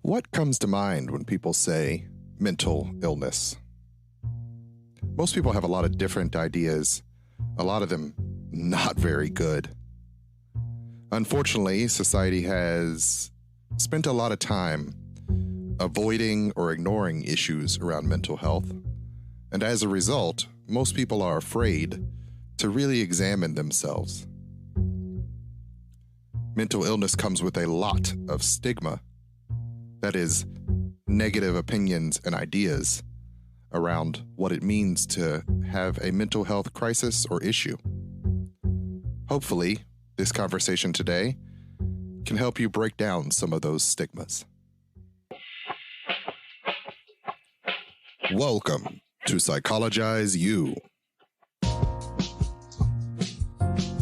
What comes to mind when people say mental illness? Most people have a lot of different ideas, a lot of them not very good. Unfortunately, society has spent a lot of time avoiding or ignoring issues around mental health, and as a result, most people are afraid to really examine themselves. Mental illness comes with a lot of stigma, that is, negative opinions and ideas around what it means to have a mental health crisis or issue. Hopefully, this conversation today can help you break down some of those stigmas. Welcome to Psychologize U.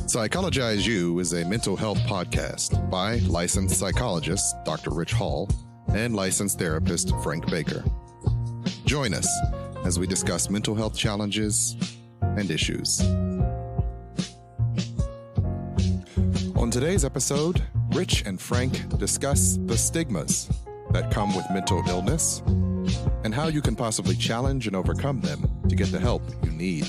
Psychologize U is a mental health podcast by licensed psychologist Dr. Ritch Hall and licensed therapist Frank Baker. Join us as we discuss mental health challenges and issues. On today's episode, Ritch and Frank discuss the stigmas that come with mental illness and how you can possibly challenge and overcome them to get the help you need.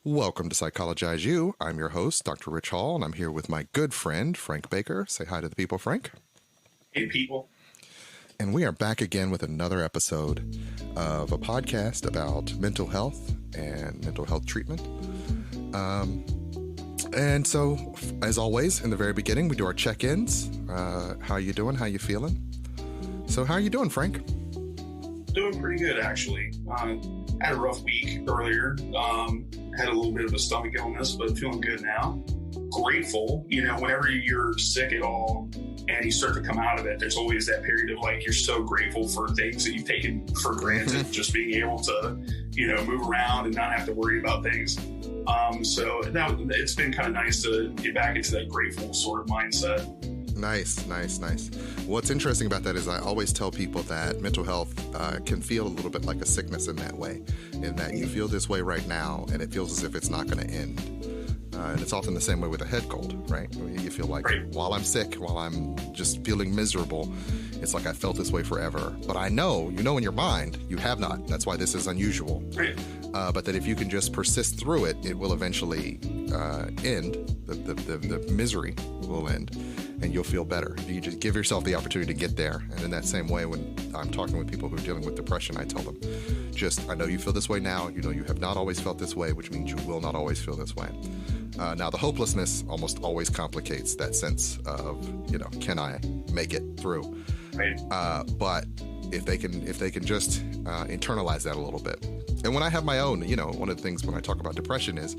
Welcome to Psychologize U. I'm your host, Dr. Ritch Hall, and I'm here with my good friend, Frank Baker. Say hi to the people, Frank. Hey, people. And we are back again with another episode of a podcast about mental health and mental health treatment. And so, as always, in the very beginning, we do our check-ins. How you doing? How you feeling? So how are you doing, Frank? Doing pretty good, actually. Had a rough week earlier. Had a little bit of a stomach illness, but feeling good now. Grateful. You know, whenever you're sick at all and you start to come out of it, there's always that period of like, you're so grateful for things that you've taken for granted, just being able to, you know, move around and not have to worry about things. So it's been kind of nice to get back into that grateful sort of mindset. Nice. What's interesting about that is I always tell people that mental health can feel a little bit like a sickness in that way, in that you feel this way right now and it feels as if it's not going to end. And it's often the same way with a head cold, right? You feel like while I'm sick, while I'm just feeling miserable, it's like I felt this way forever. But I know, you know in your mind, you have not. That's why this is unusual. Right. But that if you can just persist through it, it will eventually end. The misery will end. And you'll feel better. You just give yourself the opportunity to get there. And in that same way, when I'm talking with people who are dealing with depression, I tell them, I know you feel this way now. You know you have not always felt this way, which means you will not always feel this way. Now, the hopelessness almost always complicates that sense of, can I make it through? Right. But if they can just internalize that a little bit. And when I have my own, one of the things when I talk about depression is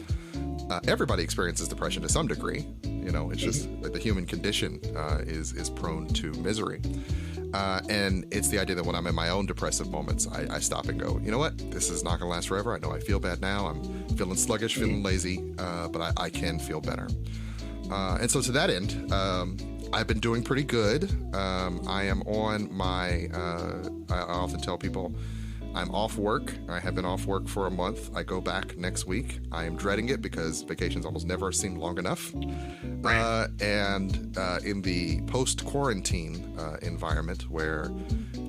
everybody experiences depression to some degree. It's just that the human condition is prone to misery. And it's the idea that when I'm in my own depressive moments, I stop and go, you know what? This is not going to last forever. I know I feel bad now. I'm feeling sluggish, feeling lazy, but I can feel better. And so to that end, I've been doing pretty good. I am on my, I often tell people, I'm off work. I have been off work for a month. I go back next week. I am dreading it because vacations almost never seem long enough. And in the post-quarantine environment where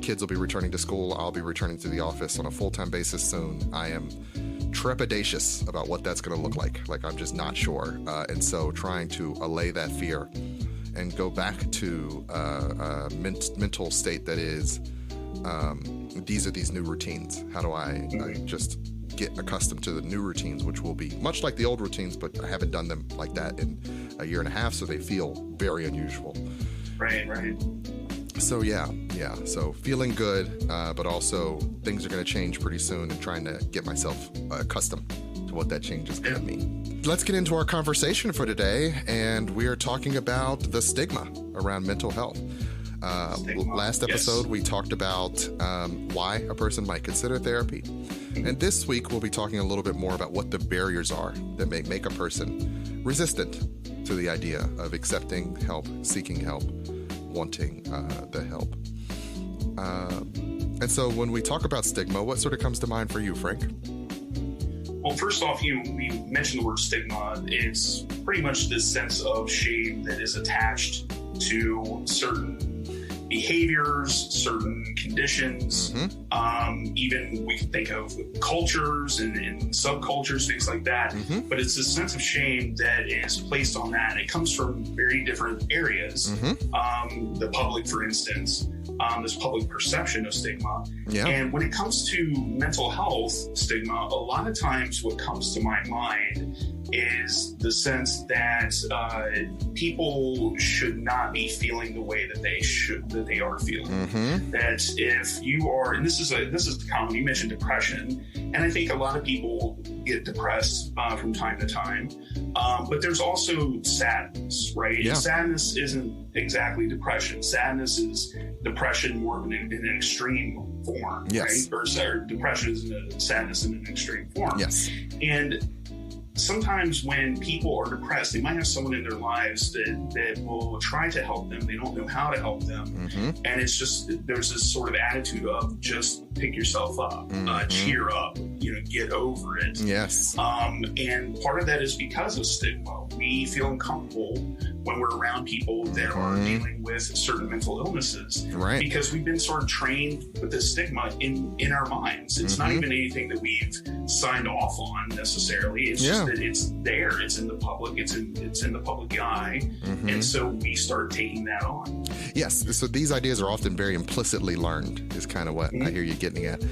kids will be returning to school, I'll be returning to the office on a full-time basis soon, I am trepidatious about what that's going to look like. Like, I'm just not sure. And so trying to allay that fear and go back to a mental state that is... these are these new routines. How do I just get accustomed to the new routines, which will be much like the old routines, but I haven't done them like that in a year and a half, so they feel very unusual. Right. So yeah. So feeling good, but also things are going to change pretty soon and trying to get myself accustomed to what that change is going to mean. Let's get into our conversation for today, and we are talking about the stigma around mental health. Last episode, we talked about why a person might consider therapy. And this week, we'll be talking a little bit more about what the barriers are that may make a person resistant to the idea of accepting help, seeking help, wanting the help. And so when we talk about stigma, what sort of comes to mind for you, Frank? Well, first off, we mentioned the word stigma. It's pretty much this sense of shame that is attached to certain behaviors, certain conditions. Even we can think of cultures and subcultures, things like that. But it's this sense of shame that is placed on that. And it comes from very different areas. The public, for instance, this public perception of stigma. And when it comes to mental health stigma, a lot of times what comes to my mind is the sense that people should not be feeling the way that they are feeling. That if you are, and this is common. You mentioned depression, and I think a lot of people get depressed from time to time. But there's also sadness, right? And sadness isn't exactly depression. Sadness is depression more in an extreme form, right? Or depression is sadness in an extreme form. And sometimes when people are depressed, they might have someone in their lives that will try to help them. They don't know how to help them. And it's just, there's this sort of attitude of just pick yourself up, cheer up, get over it. And part of that is because of stigma. We feel uncomfortable when we're around people that are dealing with certain mental illnesses, because we've been sort of trained with this stigma in our minds. It's not even anything that we've signed off on necessarily. It's just that it's there. It's in the public. It's in the public eye, and so we start taking that on. So these ideas are often very implicitly learned. Is kind of what I hear you getting at.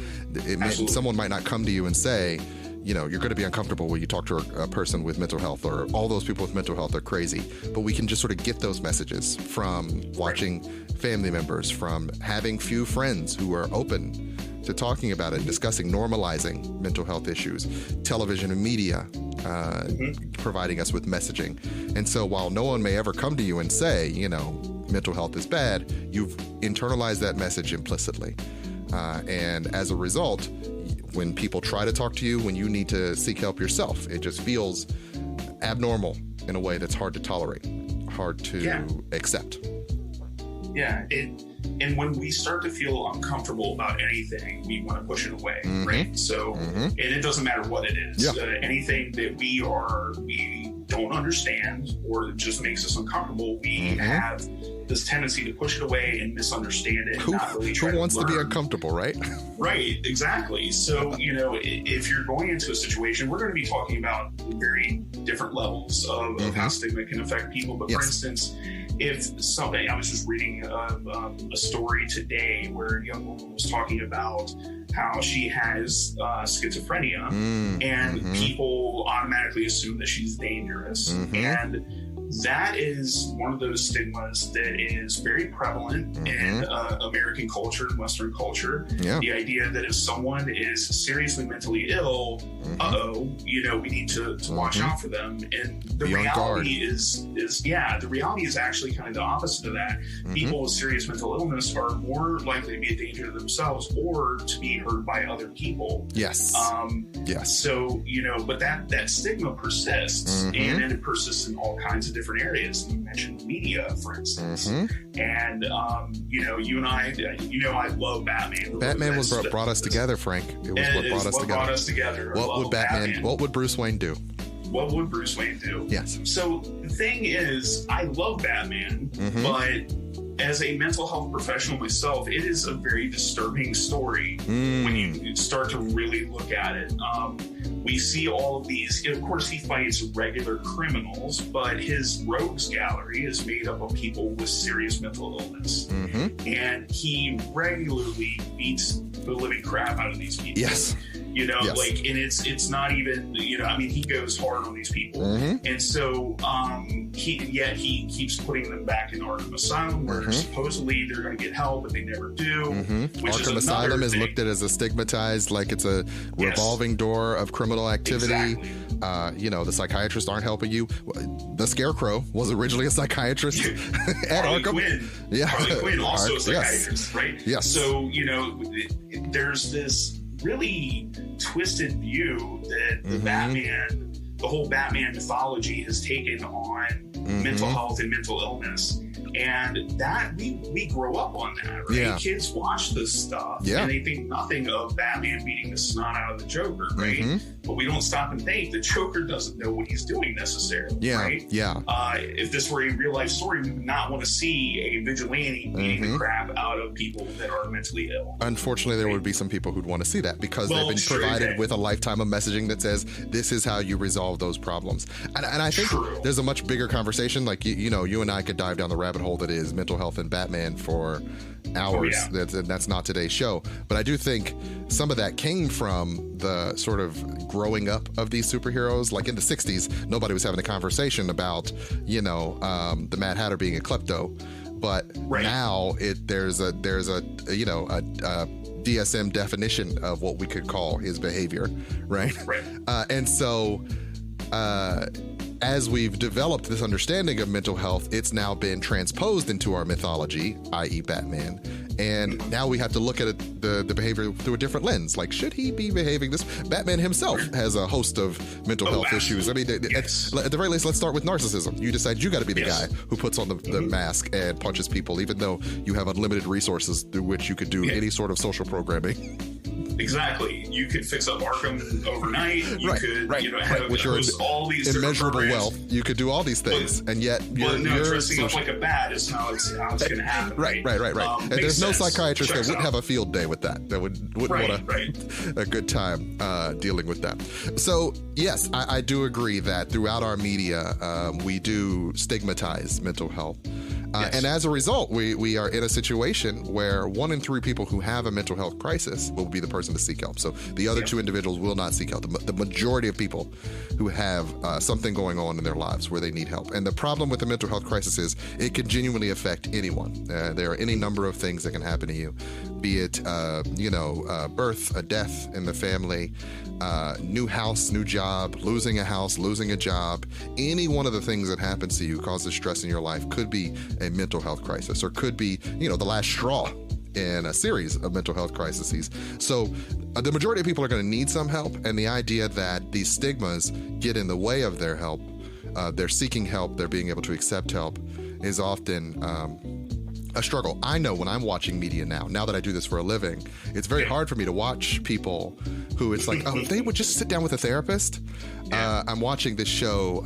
Someone might not come to you and say, you're going to be uncomfortable when you talk to a person with mental health, or all those people with mental health are crazy. But we can just sort of get those messages from watching family members, from having few friends who are open to talking about it, discussing, normalizing mental health issues, television and media providing us with messaging. And so while no one may ever come to you and say, mental health is bad, you've internalized that message implicitly. And as a result, when people try to talk to you, when you need to seek help yourself, it just feels abnormal in a way that's hard to tolerate, hard to accept. And when we start to feel uncomfortable about anything, we want to push it away, right? So, and it doesn't matter what it is. Anything that we don't understand or that just makes us uncomfortable, we have this tendency to push it away and misunderstand it. Who wants to be uncomfortable, right? Right, exactly. So, if you're going into a situation, we're going to be talking about very different levels of how stigma can affect people. But for instance, if somebody, I was just reading a story today where a young woman was talking about how she has schizophrenia, and people automatically assume that she's dangerous. And that is one of those stigmas that is very prevalent in American culture and Western culture. The idea that if someone is seriously mentally ill, we need to watch out for them. And the reality is the reality is actually kind of the opposite of that. People with serious mental illness are more likely to be a danger to themselves or to be hurt by other people. So, but that stigma persists, and it persists in all kinds of different areas. You mentioned media, for instance, and you and I, I love Batman. Batman was what brought us together, Frank. It was what brought us together. What would Batman? What would Bruce Wayne do? What would Bruce Wayne do? So the thing is, I love Batman, but as a mental health professional myself, it is a very disturbing story when you start to really look at it. We see all of these, of course he fights regular criminals, but his rogues gallery is made up of people with serious mental illness. And he regularly beats the living crap out of these people. And it's not even, he goes hard on these people. And so he keeps putting them back in Arkham Asylum, where supposedly they're going to get help, but they never do. Arkham Asylum is looked at as a stigmatized, like it's a revolving door of criminal activity. The psychiatrists aren't helping you. The Scarecrow was originally a psychiatrist at Harley Arkham. Quinn. Harley Quinn, also a psychiatrist, right? So, there's this really twisted view that the whole Batman mythology has taken on mental health and mental illness. And that we grow up on that, right? Yeah. Kids watch this stuff and they think nothing of Batman beating the snot out of the Joker, right? But we don't stop and think the Joker doesn't know what he's doing necessarily, right? If this were a real life story, we would not want to see a vigilante beating the crap out of people that are mentally ill. Unfortunately, there would be some people who'd want to see that because they've been provided with a lifetime of messaging that says this is how you resolve those problems. And I think there's a much bigger conversation. Like, you and I could dive down the rabbit hole that is mental health and Batman for hours. That's not today's show. But I do think some of that came from the sort of growing up of these superheroes. Like in the 60s, nobody was having a conversation about, the Mad Hatter being a klepto. But now there's a DSM definition of what we could call his behavior, right? And so as we've developed this understanding of mental health, it's now been transposed into our mythology, i.e. Batman. And now we have to look at the behavior through a different lens. Like, should he be behaving this? Batman himself has a host of mental health issues. I mean, at the very least, let's start with narcissism. You decide you got to be the guy who puts on the mask and punches people, even though you have unlimited resources through which you could do any sort of social programming. Exactly. You could fix up Arkham overnight. You could, have with your all these immeasurable wealth. You could do all these things, and yet you're dressing up like a bat is how it's going to happen. Right. And there's no psychiatrist that wouldn't have a field day with that. That wouldn't want a good time dealing with that. So yes, I do agree that throughout our media, we do stigmatize mental health. And as a result, we are in a situation where 1 in 3 people who have a mental health crisis will be the person to seek help. So the other 2 individuals will not seek help. The majority of people who have something going on in their lives where they need help. And the problem with the mental health crisis is it can genuinely affect anyone. There are any number of things that can happen to you, be it, birth, a death in the family, new house, new job, losing a house, losing a job. Any one of the things that happens to you causes stress in your life could be a mental health crisis, or could be, the last straw in a series of mental health crises. So the majority of people are going to need some help, and the idea that these stigmas get in the way of their help, they're seeking help, they're being able to accept help, is often a struggle. I know when I'm watching media now that I do this for a living, it's very hard for me to watch people who it's like, if they would just sit down with a therapist. I'm watching this show,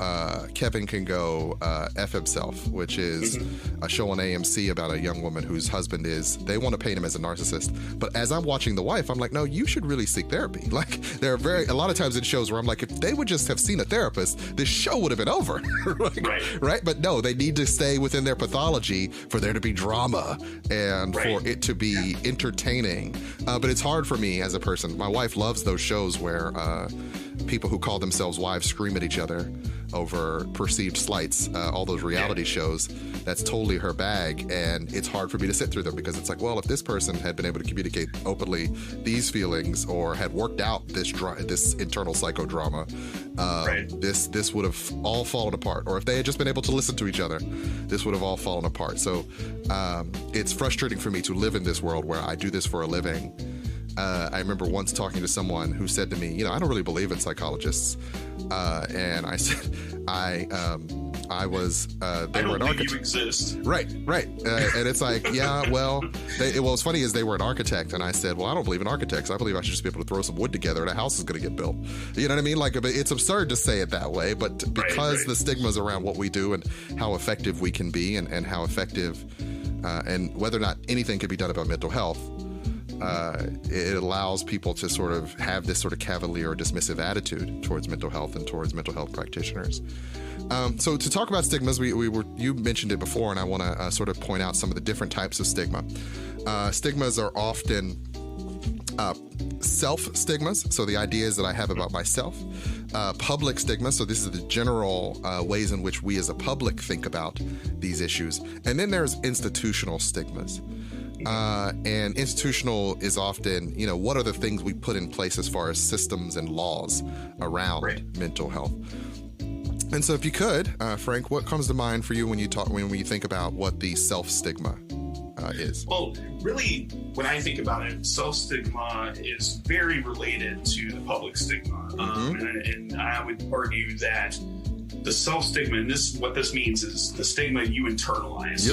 Kevin Can Go F Himself, which is a show on AMC about a young woman whose husband they want to paint him as a narcissist. But as I'm watching the wife, I'm like, no, you should really seek therapy. Like, there are a lot of times in shows where I'm like, if they would just have seen a therapist, this show would have been over. Right? But no, they need to stay within their pathology for there to be drama and for it to be entertaining. But it's hard for me as a person. My wife loves those shows where people who call themselves wives scream at each other over perceived slights, all those reality shows. That's totally her bag, and it's hard for me to sit through them because it's like, well, if this person had been able to communicate openly these feelings or had worked out this internal psychodrama, this would have all fallen apart. Or if they had just been able to listen to each other, this would have all fallen apart. So it's frustrating for me to live in this world where I do this for a living. I remember once talking to someone who said to me, I don't really believe in psychologists. And I said, I was, they were an architect. You exist. Right. And it's like, what's funny is they were an architect. And I said, well, I don't believe in architects. I believe I should just be able to throw some wood together and a house is going to get built. You know what I mean? Like, it's absurd to say it that way, but because the stigmas around what we do and how effective we can be and how effective, and whether or not anything can be done about mental health, it allows people to sort of have this sort of cavalier or dismissive attitude towards mental health and towards mental health practitioners. So to talk about stigmas, you mentioned it before, and I want to sort of point out some of the different types of stigma. Stigmas are often self-stigmas, so the ideas that I have about myself. Public stigma, so this is the general ways in which we as a public think about these issues. And then there's institutional stigmas. And institutional is often, what are the things we put in place as far as systems and laws around mental health? And so if you could, Frank, what comes to mind for you when you think about what the self-stigma is? Well, really, when I think about it, self-stigma is very related to the public stigma. And I would argue that the self-stigma, and what this means is the stigma you internalize.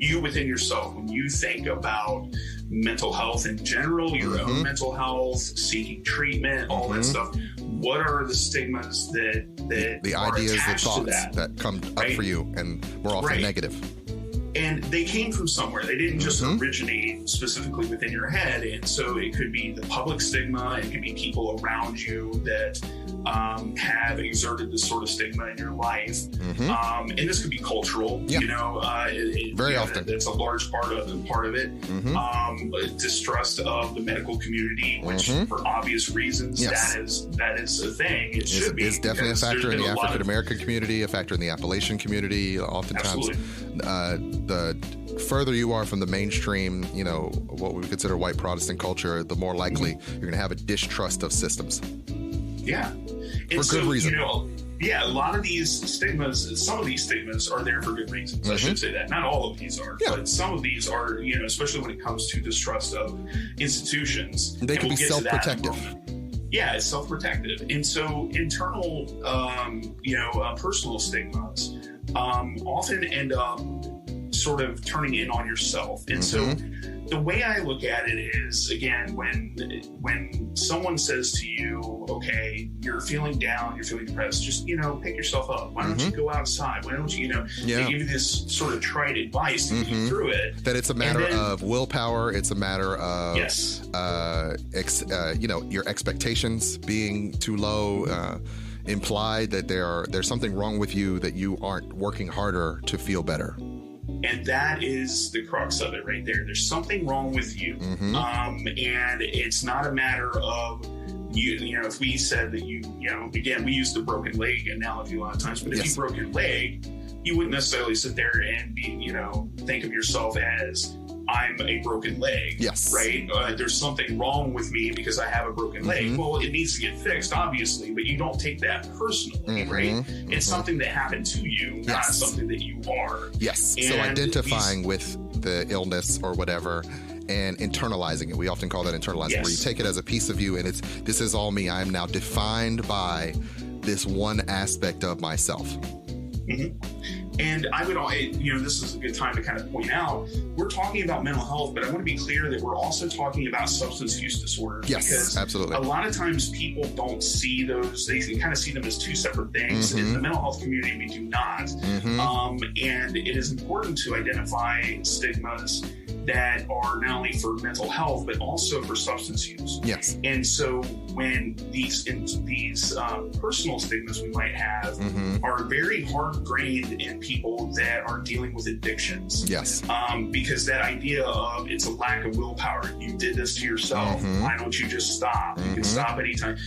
You within yourself, when you think about mental health in general, your own mental health, seeking treatment, all that stuff, what are the stigmas that the are ideas, the attached to thoughts that come up for you, and more often negative. And they came from somewhere. They didn't just originate specifically within your head. And so it could be the public stigma. It could be people around you that have exerted this sort of stigma in your life. And this could be cultural. Very often. It's a large part of it. Distrust of the medical community, which for obvious reasons, that is a thing. It should be. It's definitely a factor in the African American community, a factor in the Appalachian community. Oftentimes, the further you are from the mainstream, what we would consider white Protestant culture, the more likely you're going to have a distrust of systems. Yeah. For good reason. A lot of these stigmas, some of these stigmas are there for good reasons. I should say that. Not all of these are, but some of these are, especially when it comes to distrust of institutions. They can be self-protective. It's self-protective. And so internal, personal stigmas often end up sort of turning in on yourself. And so the way I look at it is, again, when someone says to you, okay, you're feeling down, you're feeling depressed, just, pick yourself up. Why don't you go outside? Why don't you, they give you this sort of trite advice to get you through it. That it's a matter of willpower. It's a matter of, your expectations being too low, implied that there's something wrong with you, that you aren't working harder to feel better. And that is the crux of it right there. There's something wrong with you. And it's not a matter of if we said that again, we use the broken leg analogy a lot of times, but if you broke your leg, you wouldn't necessarily sit there and think of yourself as, I'm a broken leg. Yes. Right? There's something wrong with me because I have a broken leg. Well, it needs to get fixed, obviously, but you don't take that personally, right? It's something that happened to you, not something that you are. Yes. And so identifying with the illness or whatever and internalizing it. We often call that internalizing, where you take it as a piece of you and this is all me. I am now defined by this one aspect of myself. And I would, this is a good time to kind of point out, we're talking about mental health, but I want to be clear that we're also talking about substance use disorders. Yes, because absolutely. A lot of times people don't see those, they kind of see them as two separate things. In the mental health community, we do not. And it is important to identify stigmas that are not only for mental health, but also for substance use. Yes. And so when these personal stigmas we might have are very hard-grained in people that are dealing with addictions. Yes. Because that idea of it's a lack of willpower. You did this to yourself. Why don't you just stop? You can stop anytime.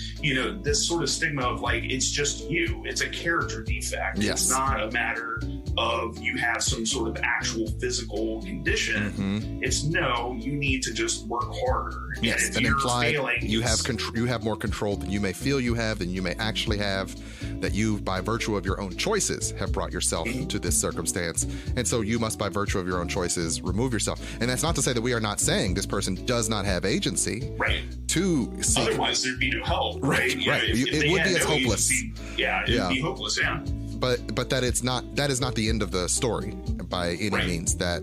This sort of stigma of it's just you. It's a character defect. Yes. It's not a matter of you have some sort of actual physical condition. It's you need to just work harder. Yes, and and implied failing, you have more control than you may feel you have, than you may actually have, that you, by virtue of your own choices, have brought yourself to this circumstance. And so you must, by virtue of your own choices, remove yourself. And that's not to say that we are not saying this person does not have agency. Right. To seek. Otherwise, there'd be no help. Right. It would be as hopeless. It'd be hopeless. Yeah. But that is not the end of the story by any means. That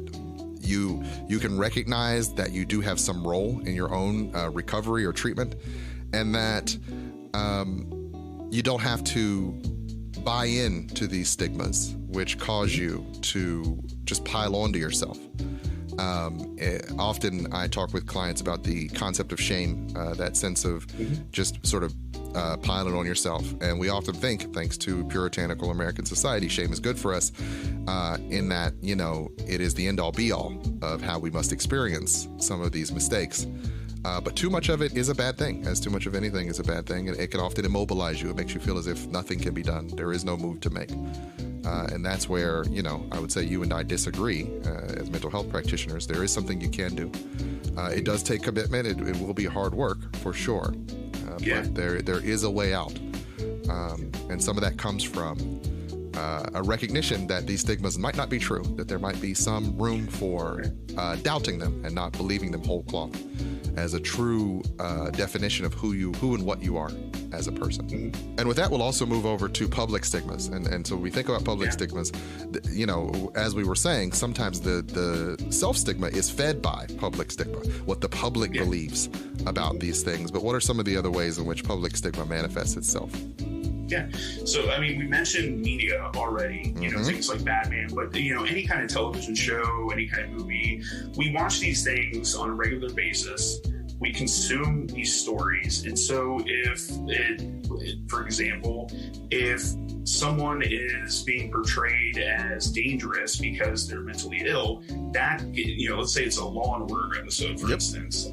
you can recognize that you do have some role in your own recovery or treatment, and that you don't have to buy in to these stigmas which cause you to just pile onto yourself. Often I talk with clients about the concept of shame, that sense of just sort of piling on yourself. And we often think, thanks to puritanical American society, shame is good for us, in that, it is the end-all be-all of how we must experience some of these mistakes. But too much of it is a bad thing, as too much of anything is a bad thing. And it can often immobilize you. It makes you feel as if nothing can be done. There is no move to make. And that's where, I would say you and I disagree as mental health practitioners. There is something you can do. It does take commitment. It will be hard work, for sure. But there is a way out. And some of that comes from a recognition that these stigmas might not be true, that there might be some room for doubting them and not believing them whole cloth. as a true definition of who and what you are as a person. Mm-hmm. And with that, we'll also move over to public stigmas. And so we think about public stigmas, as we were saying, sometimes the self-stigma is fed by public stigma, what the public believes about these things. But what are some of the other ways in which public stigma manifests itself? Yeah. So, I mean, we mentioned media already, things like Batman, but, any kind of television show, any kind of movie, we watch these things on a regular basis. We consume these stories. And so for example, if someone is being portrayed as dangerous because they're mentally ill, that, let's say it's a Law and Order episode, for instance,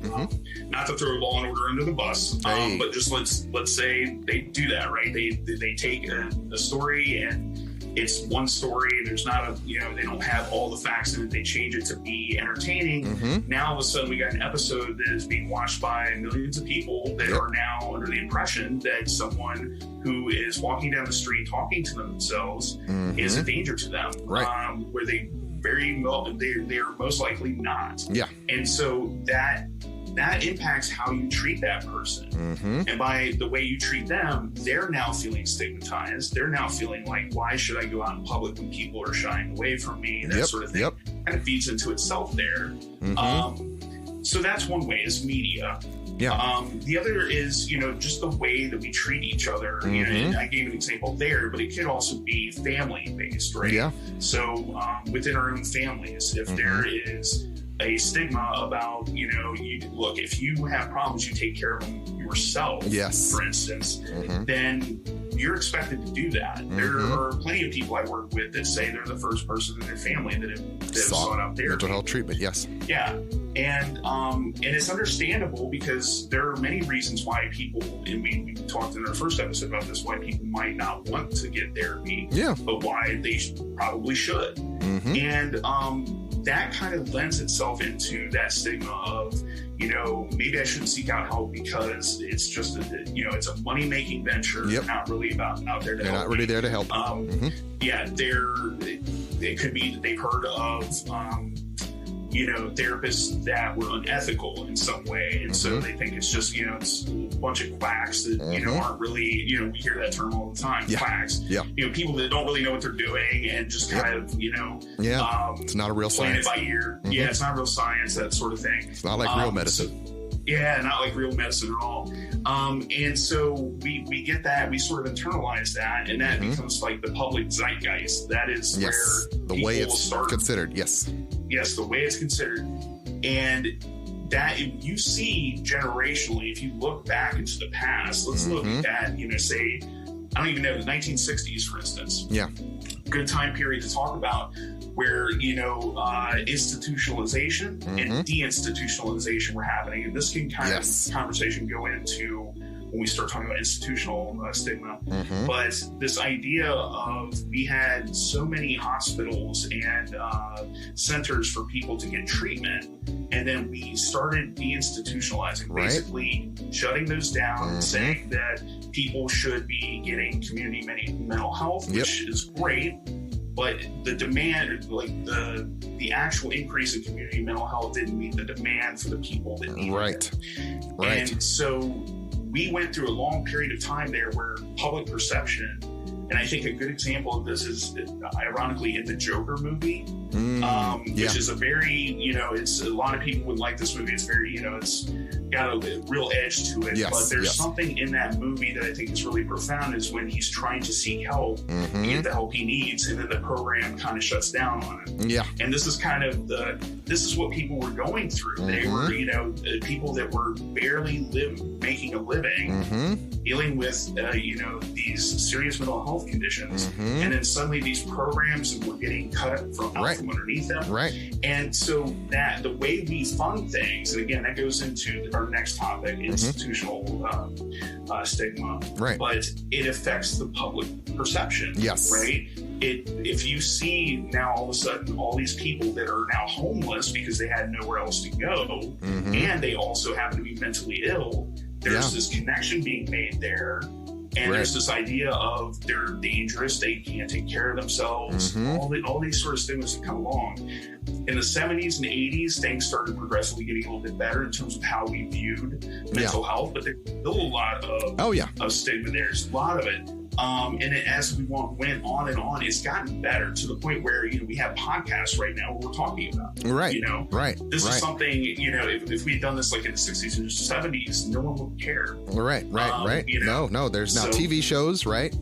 not to throw Law and Order under the bus, but just let's say they do that, right? They take a story and it's one story and there's not they don't have all the facts in it. They change it to be entertaining. Now all of a sudden we got an episode that is being watched by millions of people that are now under the impression that someone who is walking down the street talking to themselves is a danger to them, where they they're most likely not. Yeah. And so that impacts how you treat that person. And by the way you treat them, they're now feeling stigmatized. They're now feeling like, why should I go out in public when people are shying away from me? That sort of thing kind of feeds into itself there. So that's one way, is media. The other is, just the way that we treat each other. And I gave an example there, but it could also be family-based, right? Yeah. So within our own families, if there is a stigma about, look, if you have problems, you take care of them yourself, for instance, then you're expected to do that. There are plenty of people I work with that say they're the first person in their family that have sought out therapy. Mental health treatment, yes. Yeah. And it's understandable, because there are many reasons why people, and we talked in our first episode about this, why people might not want to get therapy, but why they probably should. And that kind of lends itself into that stigma of, maybe I shouldn't seek out help because it's just it's a money-making venture. They're not really out there to help. They're not really there to help. Yeah, it could be that they've heard of therapists that were unethical in some way, and so they think it's just it's a bunch of quacks that aren't really we hear that term all the time, quacks. People that don't really know what they're doing and just kind of it's not a real science. Playing it by ear. It's not real science, that sort of thing. It's not like real medicine. Not like real medicine at all. And so we get that, we sort of internalize that, and that becomes like the public zeitgeist. That is where the way it's considered. Yes, the way it's considered. And that you see generationally, if you look back into the past, let's look at, say, I don't even know, the 1960s, for instance. Yeah. Good time period to talk about, where, institutionalization and deinstitutionalization were happening. And this can kind of conversation go into when we start talking about institutional stigma. But this idea of, we had so many hospitals and centers for people to get treatment, and then we started deinstitutionalizing, basically shutting those down, saying that people should be getting community mental health, which is great. But the demand, like the actual increase in community mental health, didn't meet the demand for the people that needed it. Right. And so we went through a long period of time there where public perception, and I think a good example of this is, ironically, in the Joker movie, which is a very, it's, a lot of people would like this movie. It's very, it's got a real edge to it. But there's something in that movie that I think is really profound, is when he's trying to seek help, get the help he needs, and then the program kind of shuts down on him. And this is kind of this is what people were going through. They were, people that were barely making a living, dealing with, these serious mental health conditions, and then suddenly these programs were getting cut from underneath them. And so that the way we fund things, and again, that goes into our next topic, institutional stigma, but it affects the public perception. If you see now all of a sudden all these people that are now homeless because they had nowhere else to go, and they also happen to be mentally ill, there's this connection being made there. And there's this idea of they're dangerous, they can't take care of themselves, all these sort of stigmas that come along. In the 70s and 80s, things started progressively getting a little bit better in terms of how we viewed mental health, but there's still a lot of stigma there. There's a lot of it. And as we went on and on, it's gotten better to the point where, we have podcasts right now where we're talking about it. Right. This is something, if we had done this like in the 60s or 70s, no one would care. Right. No, there's now TV shows, right?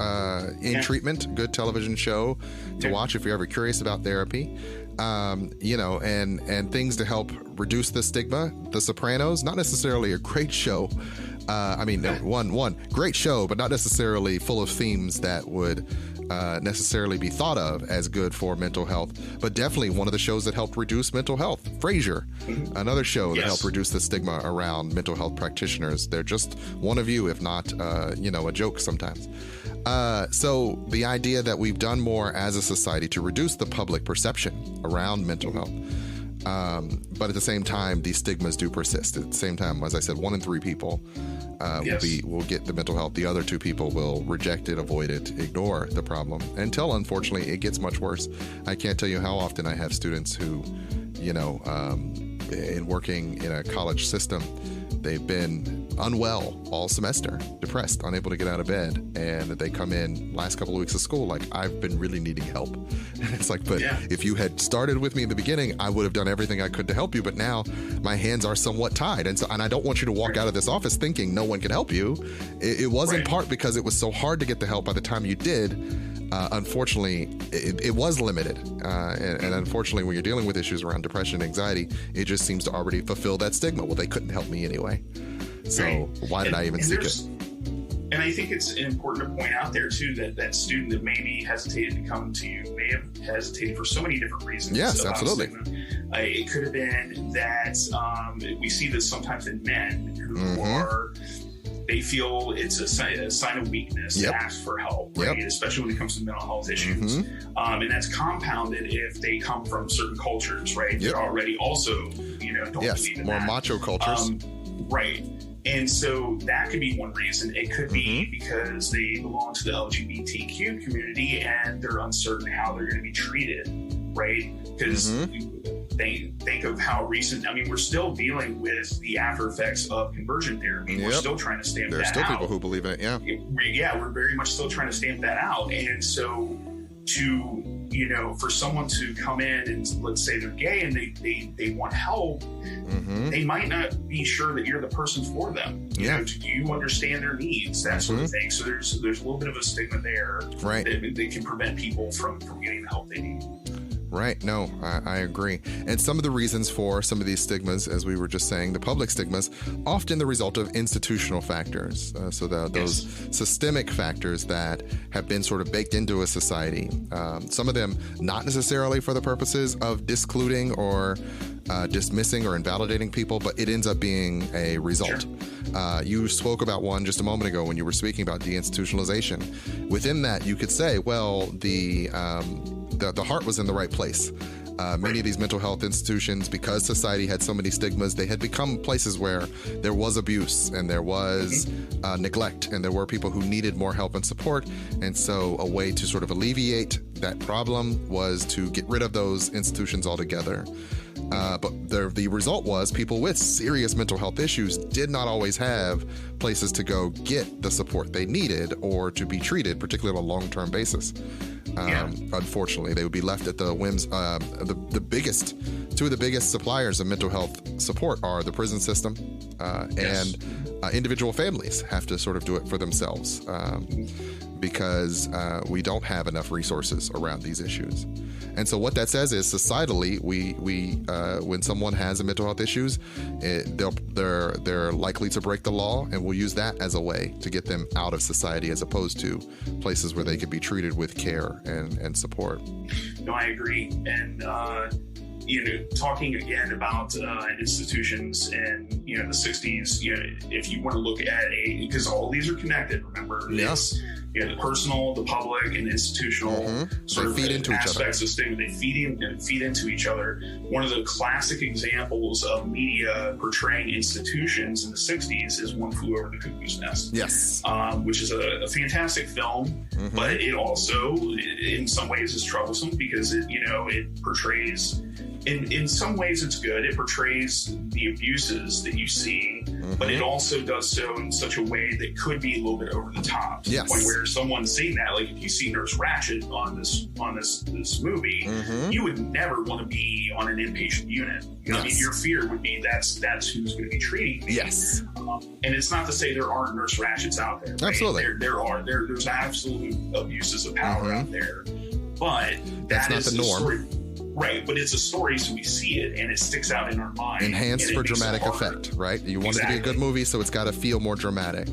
In Treatment, good television show to watch if you're ever curious about therapy. And things to help reduce the stigma. The Sopranos, not necessarily a great show. One great show, but not necessarily full of themes that would necessarily be thought of as good for mental health, but definitely one of the shows that helped reduce mental health. Frasier, another show that helped reduce the stigma around mental health practitioners. They're just one of you, if not, a joke sometimes. So the idea that we've done more as a society to reduce the public perception around mental health. But at the same time, these stigmas do persist. At the same time, as I said, 1 in 3 people will get the mental health. The other 2 people will reject it, avoid it, ignore the problem until, unfortunately, it gets much worse. I can't tell you how often I have students who, in working in a college system, they've been unwell all semester, depressed, unable to get out of bed, and they come in last couple of weeks of school like, I've been really needing help. And it's like, but if you had started with me in the beginning, I would have done everything I could to help you, but now my hands are somewhat tied, and I don't want you to walk out of this office thinking no one can help you. It was in part because it was so hard to get the help by the time you did. Unfortunately, it was limited. And unfortunately, when you're dealing with issues around depression and anxiety, it just seems to already fulfill that stigma. Well, they couldn't help me anyway. So why did I even seek it? And I think it's important to point out there, too, that student that maybe hesitated to come to you may have hesitated for so many different reasons. Yes, absolutely. It could have been that we see this sometimes in men who are... They feel it's a sign of weakness to ask for help, right? Especially when it comes to mental health issues. And that's compounded if they come from certain cultures, right? They're already also, don't believe in more that. macho cultures. Right. And so that could be one reason. It could be because they belong to the LGBTQ community and they're uncertain how they're going to be treated, right? Because they think of how recent, we're still dealing with the after effects of conversion therapy. We're still trying to stamp that out. There's still people who believe in it, we're very much still trying to stamp that out. And so for someone to come in and let's say they're gay and they want help, they might not be sure that you're the person for them. Do you understand their needs, that sort of thing? So there's a little bit of a stigma there that can prevent people from getting the help they need. Right. No, I agree. And some of the reasons for some of these stigmas, as we were just saying, the public stigmas, often the result of institutional factors. Those systemic factors that have been sort of baked into a society. Some of them not necessarily for the purposes of discluding or dismissing or invalidating people, but it ends up being a result. You spoke about one just a moment ago when you were speaking about deinstitutionalization. Within that, you could say, well, the heart was in the right place. Many of these mental health institutions, because society had so many stigmas, they had become places where there was abuse and there was neglect and there were people who needed more help and support. And so a way to sort of alleviate that problem was to get rid of those institutions altogether. But the result was people with serious mental health issues did not always have places to go get the support they needed or to be treated, particularly on a long-term basis. Unfortunately, they would be left at the whims. Two of the biggest suppliers of mental health support are the prison system and individual families have to sort of do it for themselves because we don't have enough resources around these issues. And so what that says is societally, we when someone has a mental health issues, they're likely to break the law, and we'll use that as a way to get them out of society as opposed to places where they could be treated with care and support. No, I agree. And talking again about institutions in the 60s, if you want to look at because all these are connected. Remember, the personal, the public, and institutional sort of aspects of stigma. They feed into each other. One of the classic examples of media portraying institutions in the 60s is One Flew Over the Cuckoo's Nest. Yes. Which is a fantastic film, but it also, in some ways, is troublesome because it portrays, in some ways it's good. It portrays the abuses that you see, but it also does so in such a way that could be a little bit over the top. Yes. Point where someone's saying that, like if you see Nurse Ratched on this movie, you would never want to be on an inpatient unit. I mean, your fear would be that's who's going to be treating me. Yes. And it's not to say there aren't Nurse Ratcheds out there. Right? Absolutely. There's absolute abuses of power out there, but that's not the norm. Story. Right, but it's a story, so we see it, and it sticks out in our mind. Enhanced for dramatic effect, right? You want it to be a good movie, so it's got to feel more dramatic.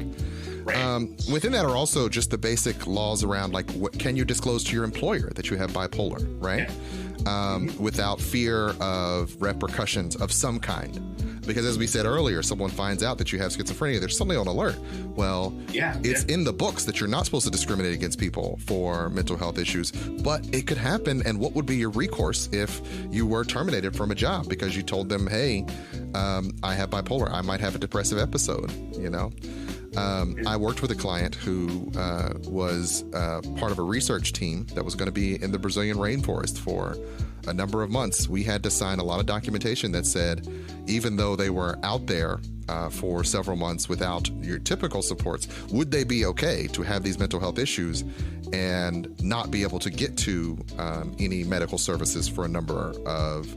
Right. Within that are also just the basic laws around, like, what can you disclose to your employer that you have bipolar, right? Without fear of repercussions of some kind. Because as we said earlier, someone finds out that you have schizophrenia, they're suddenly on alert. Well, it's in the books that you're not supposed to discriminate against people for mental health issues, but it could happen. And what would be your recourse if you were terminated from a job because you told them, hey, I have bipolar, I might have a depressive episode, I worked with a client who was part of a research team that was going to be in the Brazilian rainforest for a number of months. We had to sign a lot of documentation that said, even though they were out there for several months without your typical supports, would they be okay to have these mental health issues and not be able to get to any medical services for a number of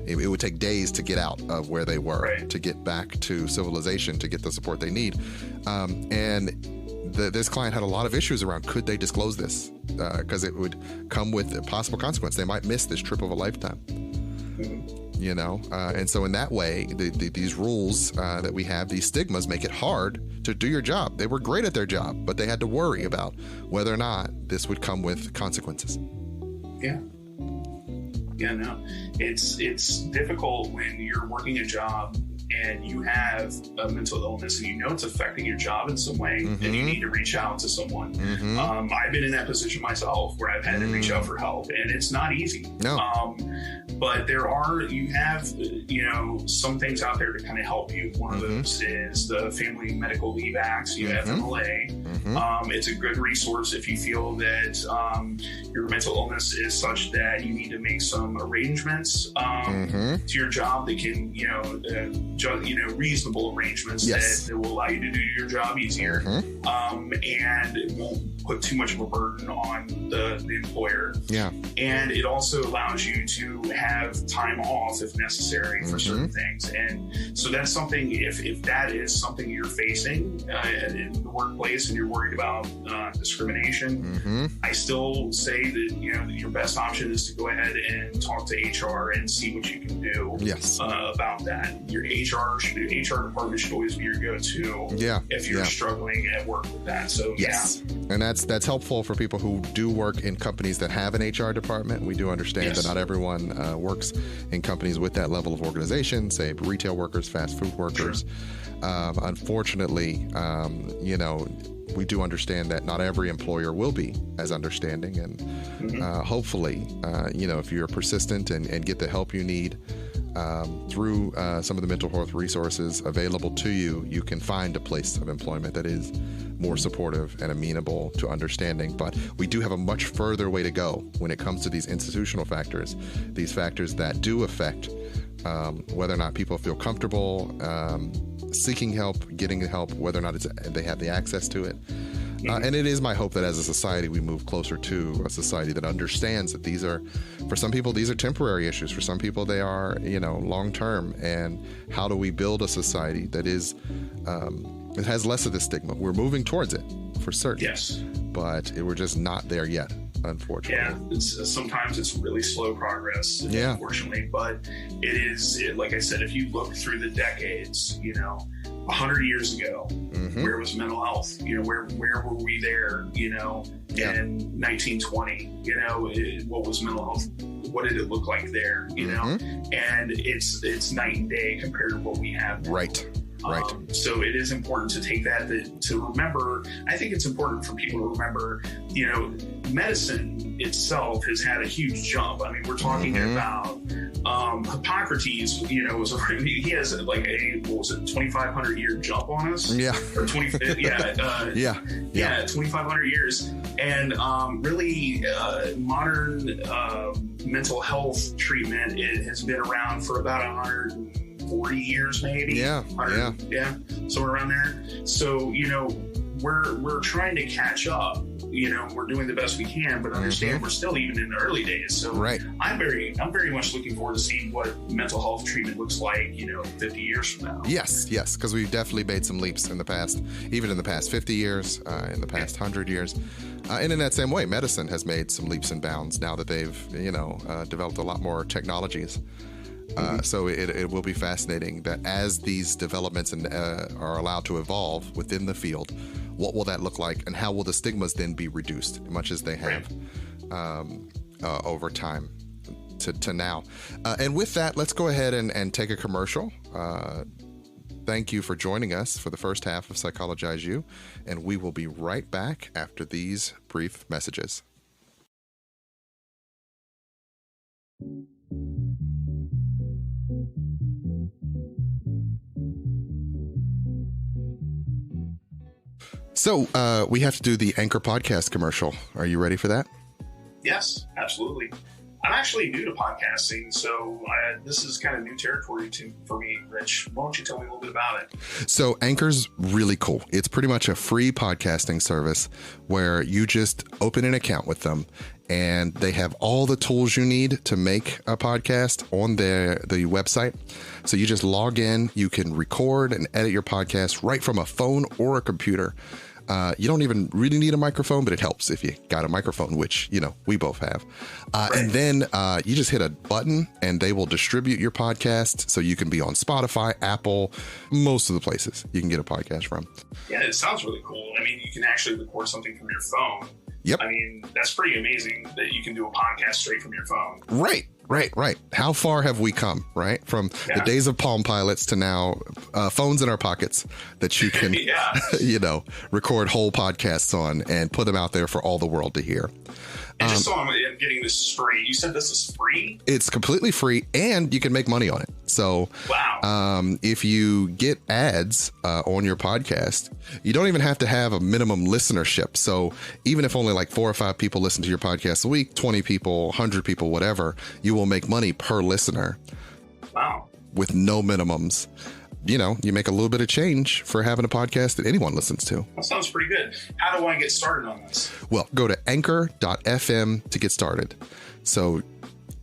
it would take days to get out of where they were, to get back to civilization, to get the support they need. This client had a lot of issues around, could they disclose this? Because it would come with a possible consequence. They might miss this trip of a lifetime. And so in that way, these rules that we have, these stigmas, make it hard to do your job. They were great at their job, but they had to worry about whether or not this would come with consequences. It's difficult when you're working a job and you have a mental illness and it's affecting your job in some way, and you need to reach out to someone. I've been in that position myself where I've had to reach out for help, and it's not easy. No. But you have some things out there to kind of help you. One of those is the Family Medical Leave Act, FMLA. It's a good resource if you feel that your mental illness is such that you need to make some arrangements to your job that can, reasonable arrangements that will allow you to do your job easier, and it won't put too much of a burden on the employer. And it also allows you to have time off if necessary for certain things. And so that's something, if that is something you're facing in the workplace and you're worried about discrimination, I still say that your best option is to go ahead and talk to HR and see what you can do about that. Your HR department should always be your go-to if you're struggling at work with that. So and that's helpful for people who do work in companies that have an HR department. We do understand that not everyone works in companies with that level of organization, say retail workers, fast food workers. Unfortunately, we do understand that not every employer will be as understanding, and hopefully, if you're persistent and get the help you need through some of the mental health resources available to you, you can find a place of employment that is more supportive and amenable to understanding. But we do have a much further way to go when it comes to these institutional factors, these factors that do affect whether or not people feel comfortable seeking help, getting help, whether or not they have the access to it. And it is my hope that as a society, we move closer to a society that understands that these are, for some people, these are temporary issues. For some people, they are, long-term. And how do we build a society that is, it has less of this stigma? We're moving towards it, for certain. Yes. But we're just not there yet, unfortunately. Sometimes it's really slow progress, unfortunately. But it is, like I said, if you look through the decades, 100 years ago, where was mental health? Where were we there? In 1920, what was mental health? What did it look like there? And it's night and day compared to what we have now. Right. Right. So it is important to take that to remember. I think it's important for people to remember, medicine itself has had a huge jump. I mean, we're talking about Hippocrates, he has like a, 2,500 year jump on us? Yeah. Or 20, yeah. 2,500 years. And really modern mental health treatment, it has been around for about 140 years, maybe. Yeah. Somewhere around there. So, we're trying to catch up. We're doing the best we can, but understand we're still even in the early days. So right. I'm very much looking forward to seeing what mental health treatment looks like, 50 years from now. Yes, because we've definitely made some leaps in the past, even in the past 50 years, in the past 100 years. And in that same way, medicine has made some leaps and bounds now that they've, developed a lot more technologies. So it will be fascinating that as these developments are allowed to evolve within the field, what will that look like, and how will the stigmas then be reduced, much as they have over time to now. And with that, let's go ahead and take a commercial. Thank you for joining us for the first half of Psychologize U, and we will be right back after these brief messages. So we have to do the Anchor podcast commercial. Are you ready for that? Yes, absolutely. I'm actually new to podcasting, so this is kind of new territory for me, Rich. Why don't you tell me a little bit about it? So Anchor's really cool. It's pretty much a free podcasting service where you just open an account with them, and they have all the tools you need to make a podcast on the website. So you just log in, you can record and edit your podcast right from a phone or a computer. You don't even really need a microphone, but it helps if you got a microphone, which, we both have. And then you just hit a button and they will distribute your podcast. So you can be on Spotify, Apple, most of the places you can get a podcast from. Yeah, it sounds really cool. I mean, you can actually record something from your phone. Yep. I mean, that's pretty amazing that you can do a podcast straight from your phone. Right. How far have we come, right? From the days of Palm Pilots to now phones in our pockets that you can, record whole podcasts on and put them out there for all the world to hear. And just so I'm getting this free, you said this is free? It's completely free, and you can make money on it. So wow. If you get ads on your podcast, you don't even have to have a minimum listenership. So even if only like 4 or 5 people listen to your podcast a week, 20 people, 100 people, whatever, you will make money per listener. Wow. With no minimums. You make a little bit of change for having a podcast that anyone listens to. That sounds pretty good. How do I get started on this? Well, go to anchor.fm to get started. So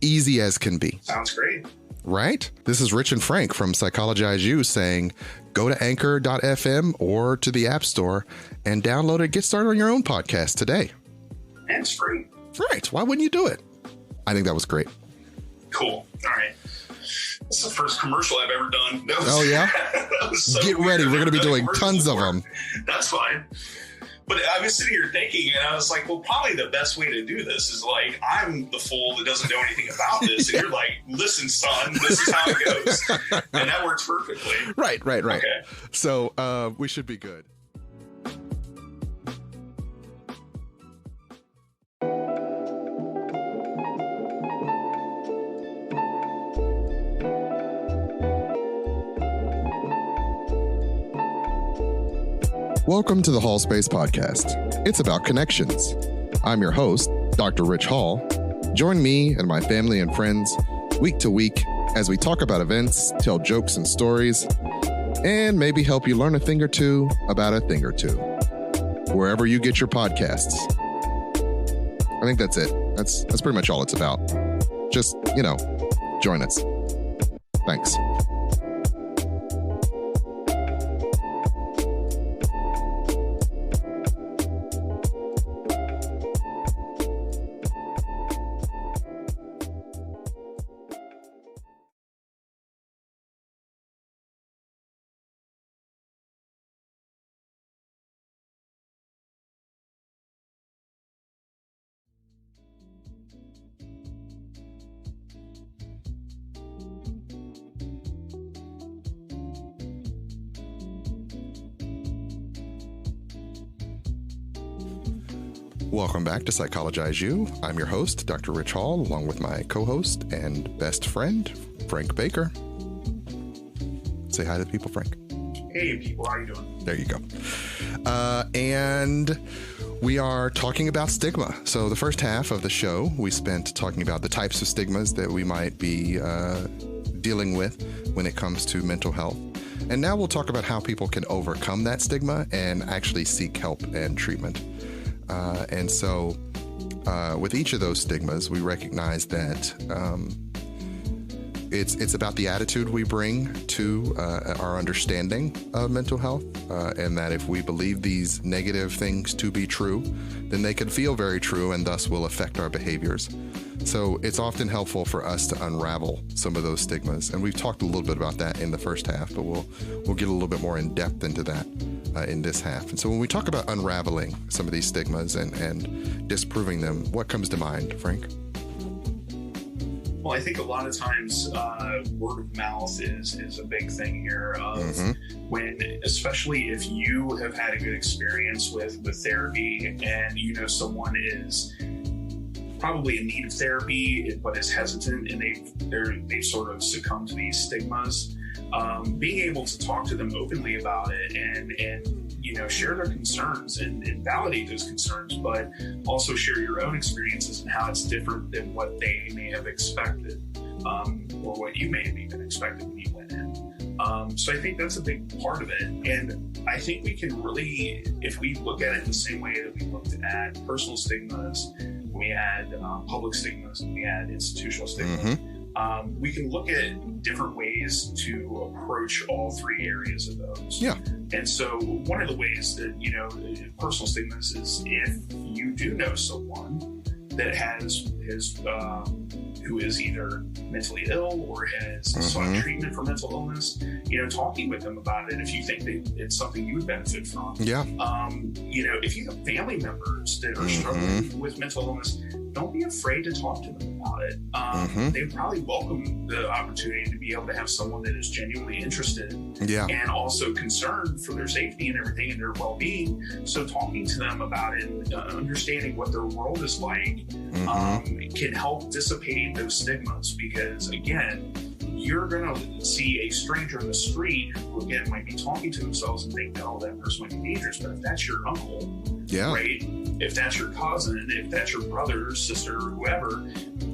easy as can be. Sounds great. Right? This is Ritch and Frank from Psychologize U saying, go to anchor.fm or to the App Store and download it. Get started on your own podcast today. And it's free. Right. Why wouldn't you do it? I think that was great. Cool. All right. It's the first commercial I've ever done. Oh, yeah? So get ready. We're going to be doing tons of them. That's fine. But I was sitting here thinking, and I was like, well, probably the best way to do this is like, I'm the fool that doesn't know anything about this. And you're like, listen, son, this is how it goes. And that works perfectly. Right. Okay. So we should be good. Welcome to the Hall Space Podcast. It's about connections. I'm your host, Dr. Ritch Hall. Join me and my family and friends week to week as we talk about events, tell jokes and stories, and maybe help you learn a thing or two about a thing or two. Wherever you get your podcasts. I think that's it. That's pretty much all it's about. Just, join us. Thanks. Welcome back to Psychologize U. I'm your host, Dr. Ritch Hall, along with my co-host and best friend, Frank Baker. Say hi to the people, Frank. Hey, people. How you doing? There you go. And we are talking about stigma. So the first half of the show, we spent talking about the types of stigmas that we might be dealing with when it comes to mental health. And now we'll talk about how people can overcome that stigma and actually seek help and treatment. And so with each of those stigmas, we recognize that it's about the attitude we bring to our understanding of mental health, and that if we believe these negative things to be true, then they can feel very true and thus will affect our behaviors. So it's often helpful for us to unravel some of those stigmas. And we've talked a little bit about that in the first half, but we'll get a little bit more in depth into that in this half. And so when we talk about unraveling some of these stigmas and disproving them, what comes to mind, Frank? Well, I think a lot of times word of mouth is a big thing here. When, especially if you have had a good experience with therapy and you know someone is probably in need of therapy but is hesitant and they've sort of succumbed to these stigmas, being able to talk to them openly about it and you know, share their concerns and validate those concerns, but also share your own experiences and how it's different than what they may have expected, or what you may have even expected when you went in. So I think that's a big part of it. And I think we can really, if we look at it in the same way that we looked at personal stigmas, we had public stigmas, and we had institutional stigmas, we can look at different ways to approach all three areas of those. Yeah. And so one of the ways that, you know, personal stigmas is if you do know someone that who is either mentally ill or has sought treatment for mental illness, you know, talking with them about it if you think that it's something you would benefit from. Yeah. You know, if you have family members that are struggling with mental illness, don't be afraid to talk to them about it. They probably welcome the opportunity to be able to have someone that is genuinely interested and also concerned for their safety and everything and their well-being. So talking to them about it and understanding what their world is like can help dissipate those stigmas, because again, you're going to see a stranger in the street who, again, might be talking to themselves and think, oh, that person might be dangerous. But if that's your uncle, right? If that's your cousin, if that's your brother, sister, or whoever,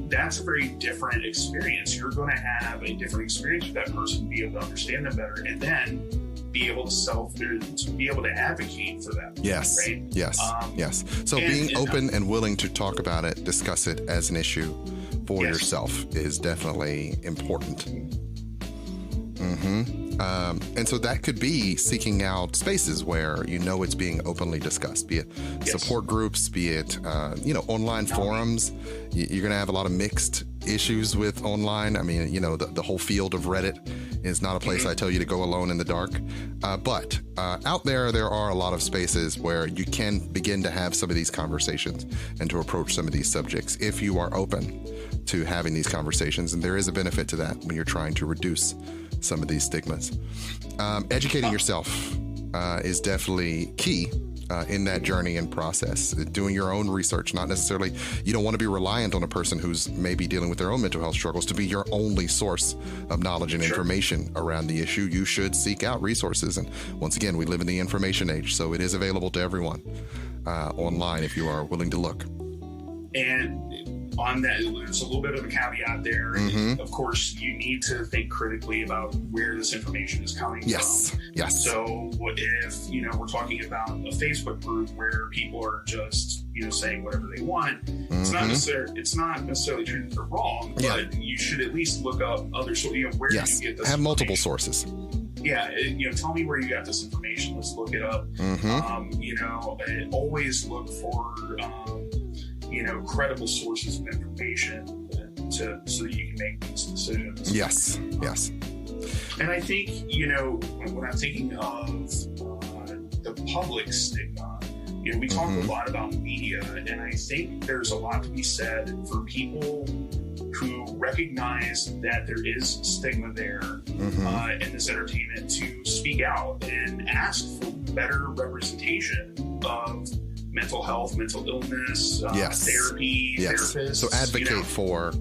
that's a very different experience. You're going to have a different experience with that person, be able to understand them better, and then be able to be able to advocate for them. Yes. Right? Yes. Yes. So being open and willing to talk about it, discuss it as an issue for yourself is definitely important. And so that could be seeking out spaces where you know it's being openly discussed, be it support groups, be it you know, online forums. You're going to have a lot of mixed issues with online. I mean, you know, the whole field of Reddit is not a place I tell you to go alone in the dark. But out there are a lot of spaces where you can begin to have some of these conversations and to approach some of these subjects if you are open to having these conversations. And there is a benefit to that when you're trying to reduce some of these stigmas. Educating yourself is definitely key in that journey and process. Doing your own research, not necessarily, you don't want to be reliant on a person who's maybe dealing with their own mental health struggles to be your only source of knowledge and information around the issue. You should seek out resources. And once again, we live in the information age, so it is available to everyone online if you are willing to look. And on that, there's a little bit of a caveat there. Of course, you need to think critically about where this information is coming from. Yes. So if, you know, we're talking about a Facebook group where people are just, you know, saying whatever they want, it's not necessarily true that they're wrong, but you should at least look up other sources. You know, where did you get this? Have multiple sources. Yeah, you know, tell me where you got this information. Let's look it up. You know, always look for you know, credible sources of information so that you can make these decisions. Yes. And I think, you know, when I'm thinking of the public stigma, you know, we talk a lot about media, and I think there's a lot to be said for people who recognize that there is stigma there in this entertainment to speak out and ask for better representation of mental health, mental illness, therapy, therapists. So advocate for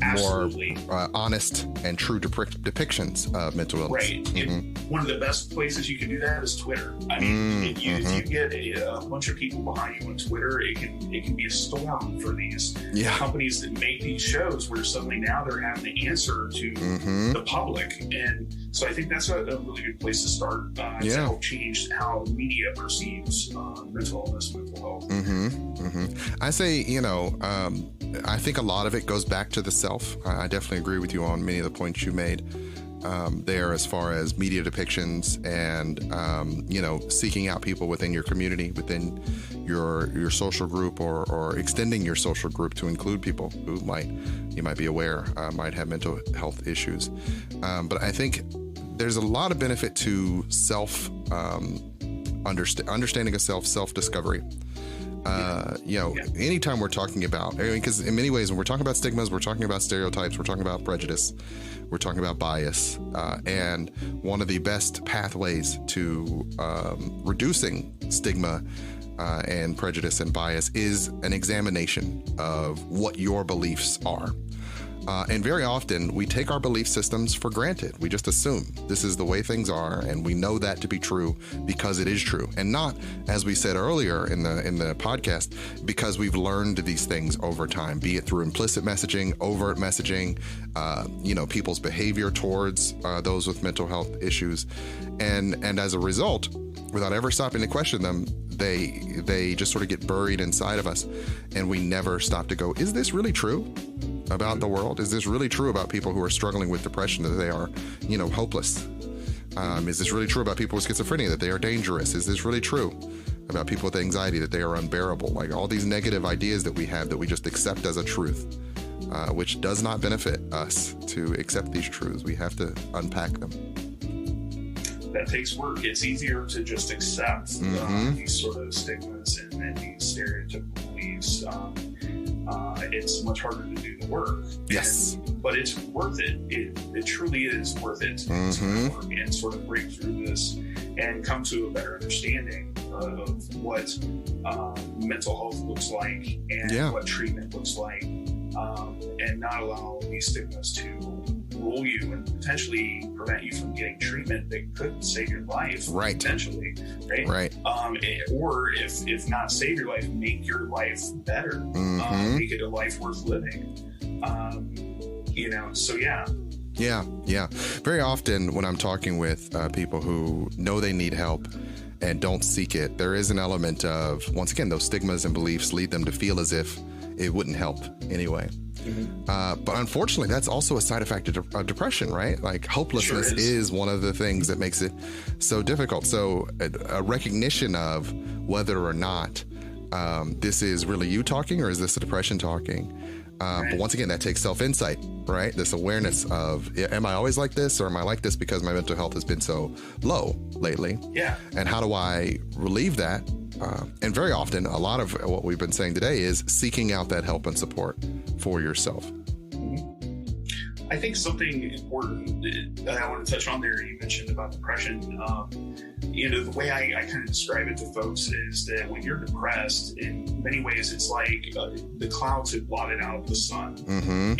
Absolutely. more honest and true depictions of mental illness. Right. One of the best places you can do that is Twitter. I mean, if you get a bunch of people behind you on Twitter, it can be a storm for these companies that make these shows where suddenly now they're having to answer to the public. And so I think that's a really good place to start to help change how media perceives mental illness, mental health. I say, I think a lot of it goes back to the self. I definitely agree with you on many of the points you made there as far as media depictions and, seeking out people within your community, within your social group or extending your social group to include people who you might be aware might have mental health issues. But I think there's a lot of benefit to understanding of self-discovery. Anytime we're talking about, because in many ways when we're talking about stigmas, we're talking about stereotypes, we're talking about prejudice, we're talking about bias, and one of the best pathways to reducing stigma and prejudice and bias is an examination of what your beliefs are. And very often we take our belief systems for granted. We just assume this is the way things are, and we know that to be true because it is true, and not, as we said earlier in the podcast, because we've learned these things over time, be it through implicit messaging, overt messaging, people's behavior towards those with mental health issues, and as a result, without ever stopping to question them, they just sort of get buried inside of us, and we never stop to go, is this really true about the world? Is this really true about people who are struggling with depression, that they are, hopeless? Is this really true about people with schizophrenia, that they are dangerous? Is this really true about people with anxiety, that they are unbearable? Like all these negative ideas that we have that we just accept as a truth, which does not benefit us to accept these truths. We have to unpack them. That takes work. It's easier to just accept these sort of stigmas and these stereotypical beliefs. It's much harder to do the work. Yes. But it's worth it. It truly is worth it to work and sort of break through this and come to a better understanding of what mental health looks like and what treatment looks like, and not allow these stigmas to rule you and potentially prevent you from getting treatment that could save your life. Right. Potentially. Right. Or if not save your life, make your life better. Make it a life worth living. So yeah. Yeah. Very often when I'm talking with people who know they need help and don't seek it, there is an element of, once again, those stigmas and beliefs lead them to feel as if it wouldn't help anyway. But unfortunately, that's also a side effect of depression, right? Like hopelessness is one of the things that makes it so difficult. So a recognition of whether or not this is really you talking or is this the depression talking? But once again, that takes self-insight, right? This awareness of, am I always like this, or am I like this because my mental health has been so low lately? Yeah. And how do I relieve that? And very often, a lot of what we've been saying today is seeking out that help and support for yourself. I think something important that I want to touch on there, you mentioned about depression, the way I kind of describe it to folks is that when you're depressed, in many ways, it's like the clouds have blotted out the sun.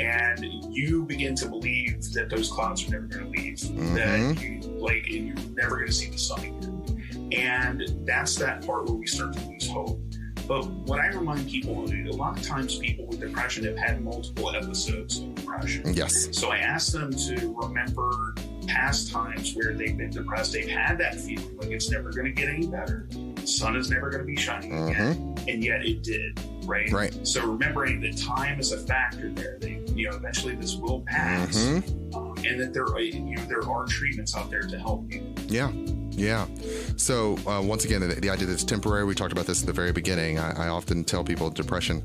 And you begin to believe that those clouds are never going to leave, that you're never going to see the sun again. And that's that part where we start to lose hope. But what I remind people, a lot of times people with depression have had multiple episodes of depression. Yes. So I ask them to remember past times where they've been depressed. They've had that feeling like it's never going to get any better. The sun is never going to be shining again. And yet it did, right? Right. So remembering that time is a factor there. Eventually this will pass. And that there are treatments out there to help you. Yeah. So once again, the idea that it's temporary, we talked about this at the very beginning. I often tell people depression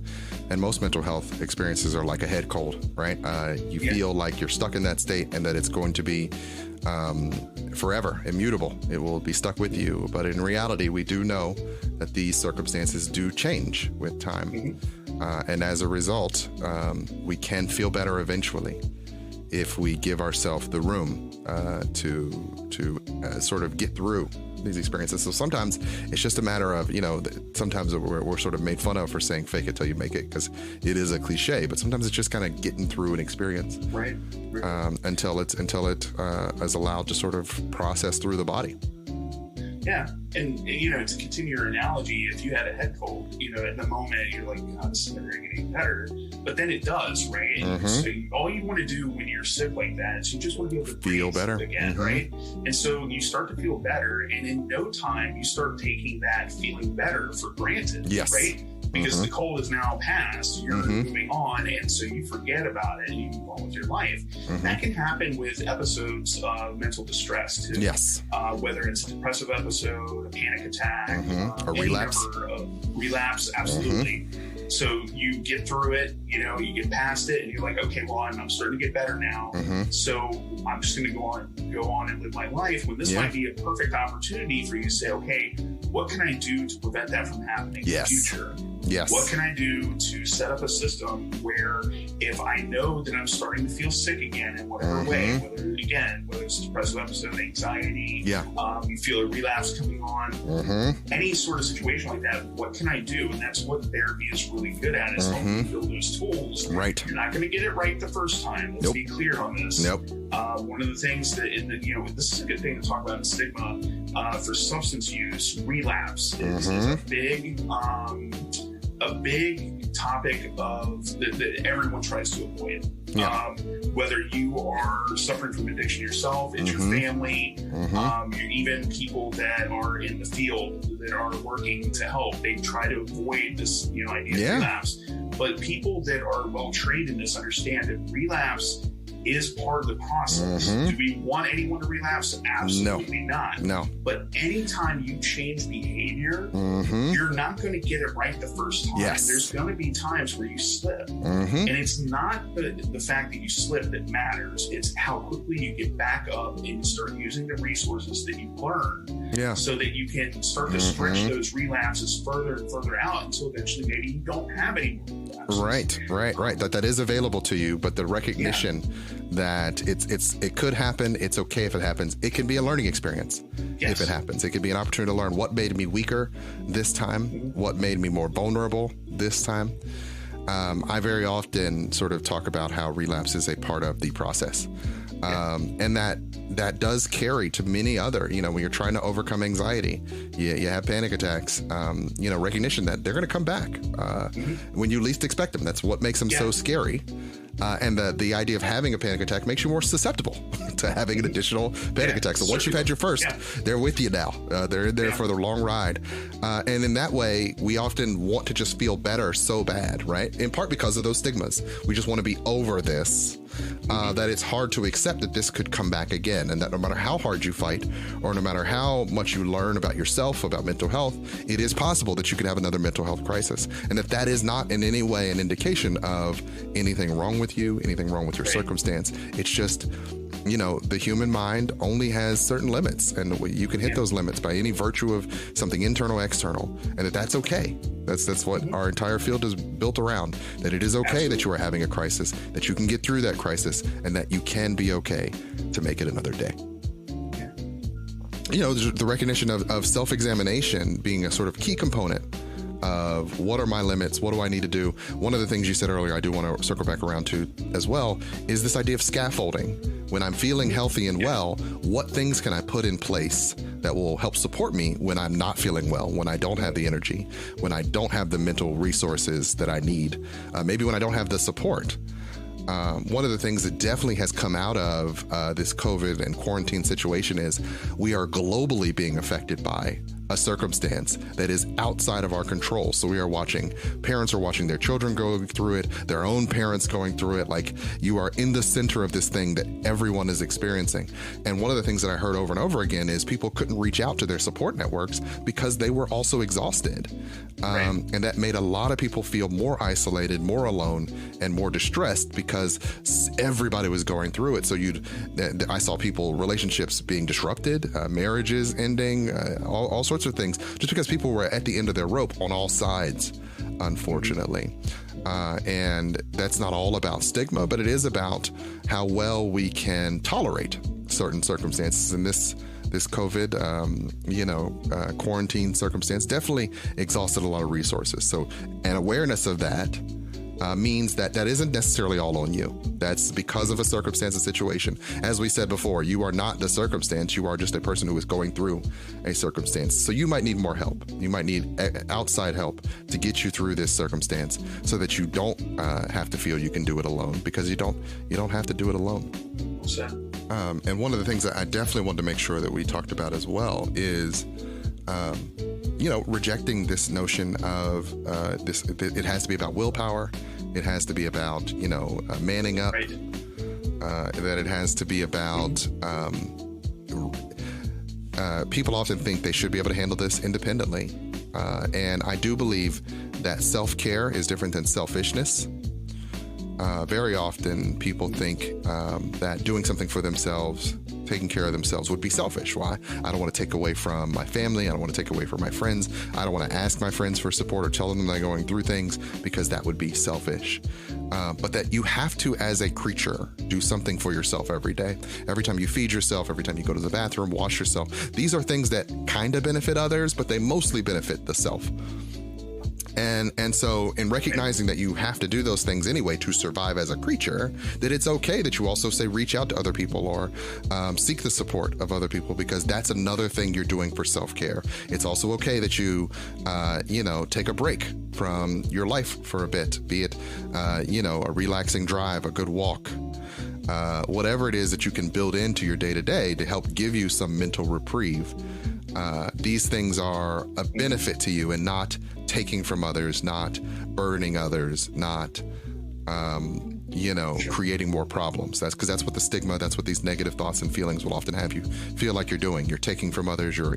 and most mental health experiences are like a head cold, right? You feel like you're stuck in that state and that it's going to be forever, immutable. It will be stuck with you. But in reality, we do know that these circumstances do change with time. And as a result, we can feel better eventually if we give ourselves the room to sort of get through these experiences. So sometimes it's just a matter of, sometimes we're sort of made fun of for saying fake it till you make it, because it is a cliche, but sometimes it's just kind of getting through an experience, right. Until it is allowed to sort of process through the body. Yeah. And, to continue your analogy, if you had a head cold, in the moment, you're like, God, this is never getting better. But then it does, right? Mm-hmm. So all you want to do when you're sick like that is you just want to be able to feel breathe better again, mm-hmm. right? And so you start to feel better. And in no time, you start taking that feeling better for granted, yes. right? Because mm-hmm. the cold is now past, you're mm-hmm. moving on, and so you forget about it and you move on with your life. Mm-hmm. That can happen with episodes of mental distress too. Yes. Whether it's a depressive episode, a panic attack, mm-hmm. a relapse. Relapse, absolutely. Mm-hmm. So you get through it, you get past it, and you're like, okay, well, I'm starting to get better now. Mm-hmm. So I'm just going to go on and live my life. When this might be a perfect opportunity for you to say, okay, what can I do to prevent that from happening in the future? Yes. What can I do to set up a system where if I know that I'm starting to feel sick again in whatever mm-hmm. way, whether it's a depressive episode, anxiety, you feel a relapse coming on, mm-hmm. any sort of situation like that, what can I do? And that's what therapy is really good at, is mm-hmm. helping you build those tools. Right. You're not going to get it right the first time. Let's be clear on this. One of the things that this is a good thing to talk about in Stigma for substance use, relapse is a big topic that everyone tries to avoid. Whether you are suffering from addiction yourself, it's mm-hmm. your family, mm-hmm. Even people that are in the field that are working to help, they try to avoid this idea of relapse. But people that are well trained in this understand that relapse is part of the process. Mm-hmm. Do we want anyone to relapse? Absolutely not. No. But anytime you change behavior, mm-hmm. you're not going to get it right the first time. Yes. There's going to be times where you slip. Mm-hmm. And it's not the fact that you slip that matters. It's how quickly you get back up and start using the resources that you've learned so that you can start to stretch mm-hmm. those relapses further and further out until eventually maybe you don't have any more relapses. Right. That is available to you, but the recognition that it could happen. It's okay if it happens. It can be a learning experience if it happens. It could be an opportunity to learn what made me weaker this time, what made me more vulnerable this time. I very often sort of talk about how relapse is a part of the process. And that does carry to many other, when you're trying to overcome anxiety, you have panic attacks, recognition that they're going to come back when you least expect them. That's what makes them so scary. And the idea of having a panic attack makes you more susceptible to having an additional panic attack. So once you've had your first, they're with you now. They're there for the long ride. And in that way, we often want to just feel better so bad, right? In part because of those stigmas. We just want to be over this, that it's hard to accept that this could come back again. And that no matter how hard you fight, or no matter how much you learn about yourself, about mental health, it is possible that you could have another mental health crisis. And that is not in any way an indication of anything wrong with you, anything wrong with your circumstance. It's just, the human mind only has certain limits, and you can hit those limits by any virtue of something internal, external, and that's okay. That's what our entire field is built around, that it is okay that you are having a crisis, that you can get through that crisis, and that you can be okay to make it another day. The recognition of self-examination being a sort of key component of what are my limits, what do I need to do. One of the things you said earlier, I do want to circle back around to as well, is this idea of scaffolding. When I'm feeling healthy and well, what things can I put in place that will help support me when I'm not feeling well, when I don't have the energy, when I don't have the mental resources that I need, maybe when I don't have the support. One of the things that definitely has come out of this COVID and quarantine situation is we are globally being affected by a circumstance that is outside of our control. So we are parents are watching their children go through it, their own parents going through it. Like, you are in the center of this thing that everyone is experiencing. And one of the things that I heard over and over again is people couldn't reach out to their support networks because they were also exhausted. And that made a lot of people feel more isolated, more alone, and more distressed because everybody was going through it. So I saw relationships being disrupted, marriages ending, all sorts of things, just because people were at the end of their rope on all sides, unfortunately. And that's not all about stigma, but it is about how well we can tolerate certain circumstances. And this COVID, quarantine circumstance definitely exhausted a lot of resources. So an awareness of that means that isn't necessarily all on you. That's because of a circumstance and situation. As we said before, you are not the circumstance. You are just a person who is going through a circumstance. So you might need more help. You might need outside help to get you through this circumstance so that you don't have to feel you can do it alone, because you don't have to do it alone. And one of the things that I definitely wanted to make sure that we talked about as well is rejecting this notion of this. It has to be about willpower. It has to be about, manning up. Right. That it has to be about. People often think they should be able to handle this independently, and I do believe that self-care is different than selfishness. Very often people think that doing something for themselves, taking care of themselves, would be selfish. Why? I don't want to take away from my family. I don't want to take away from my friends. I don't want to ask my friends for support or tell them they're going through things, because that would be selfish. But that you have to, as a creature, do something for yourself every day. Every time you feed yourself, every time you go to the bathroom, wash yourself. These are things that kind of benefit others, but they mostly benefit the self. And so in recognizing that you have to do those things anyway to survive as a creature, that it's okay that you also say reach out to other people or seek the support of other people, because that's another thing you're doing for self-care. It's also okay that you, take a break from your life for a bit, be it, a relaxing drive, a good walk, whatever it is that you can build into your day-to-day to help give you some mental reprieve. These things are a benefit to you and not taking from others, not burdening others, not, creating more problems. That's because that's what the stigma, that's what these negative thoughts and feelings will often have you feel like you're doing. You're taking from others, you're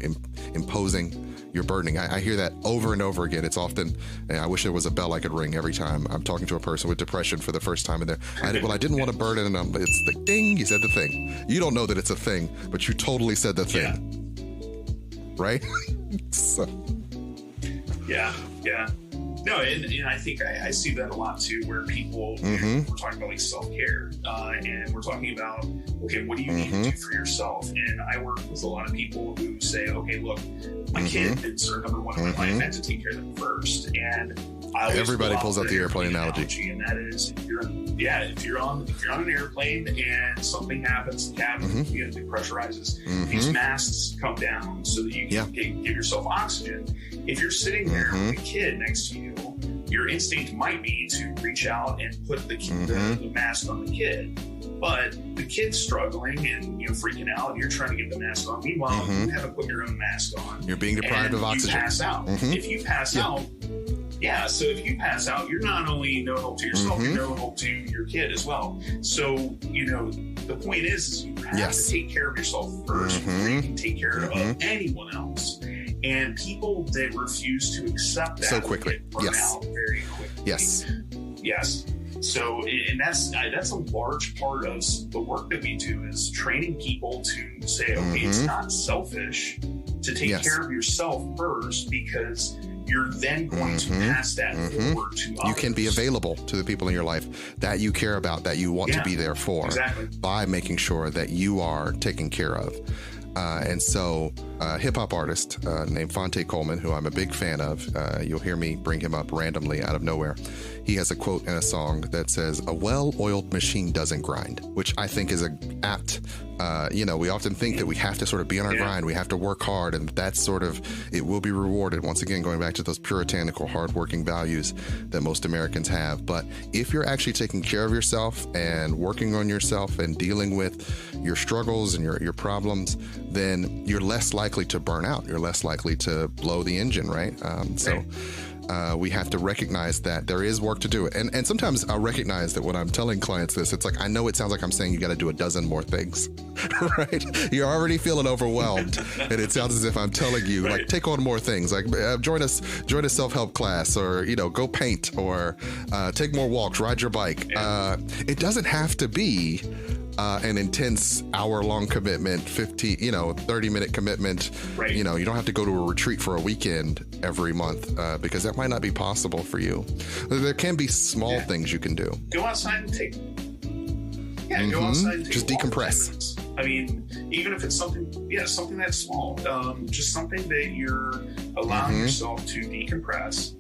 imposing, you're burdening. I hear that over and over again. It's often, I wish there was a bell I could ring every time I'm talking to a person with depression for the first time. And I didn't want to burden them. It's the ding, you said the thing. You don't know that it's a thing, but you totally said the thing. Yeah. Right? So. Yeah. No, and I think I see that a lot too, where people, we're talking about like self-care, and we're talking about, okay, what do you need to do for yourself? And I work with a lot of people who say, okay, look, my kids are number one in my life, I have to take care of them first. And everybody pulls out the airplane analogy. And that is, if you're on an airplane and something happens, the cabin depressurizes, these masks come down so that you can give yourself oxygen. If you're sitting there with a kid next to you, your instinct might be to reach out and put the mask on the kid. But the kid's struggling and freaking out. You're trying to get the mask on. Meanwhile, you haven't put your own mask on. You're being deprived of oxygen. You pass out. If you pass out, so if you pass out, you're not only no help to yourself, you're no help to your kid as well. So, the point is you have to take care of yourself first before you can take care of anyone else. And people that refuse to accept that so quickly burn out very quickly. Yes. So, and that's a large part of the work that we do, is training people to say, okay, it's not selfish to take care of yourself first, because you're then going to pass that forward to others. You can be available to the people in your life that you care about, that you want to be there for, by making sure that you are taken care of. And so a hip-hop artist named Fonte Coleman, who I'm a big fan of, you'll hear me bring him up randomly out of nowhere. He has a quote in a song that says, "A well-oiled machine doesn't grind," which I think is apt. We often think that we have to sort of be on our grind, we have to work hard, and that's sort of, it will be rewarded. Once again, going back to those puritanical, hardworking values that most Americans have. But if you're actually taking care of yourself and working on yourself and dealing with your struggles and your problems, then you're less likely to burn out. You're less likely to blow the engine, right? We have to recognize that there is work to do. And sometimes I'll recognize that when I'm telling clients this, it's like, I know it sounds like I'm saying you got to do a dozen more things, right? You're already feeling overwhelmed. And it sounds as if I'm telling you, like, take on more things, like join a self-help class, or, go paint, or take more walks, ride your bike. It doesn't have to be an intense hour-long commitment, 30-minute commitment. You don't have to go to a retreat for a weekend every month, because that might not be possible for you. There can be small things you can do. Go outside and take. go outside and take just a walk for 10 decompress. minutes. I mean, even if it's something that's small, just something that you're allowing yourself to decompress,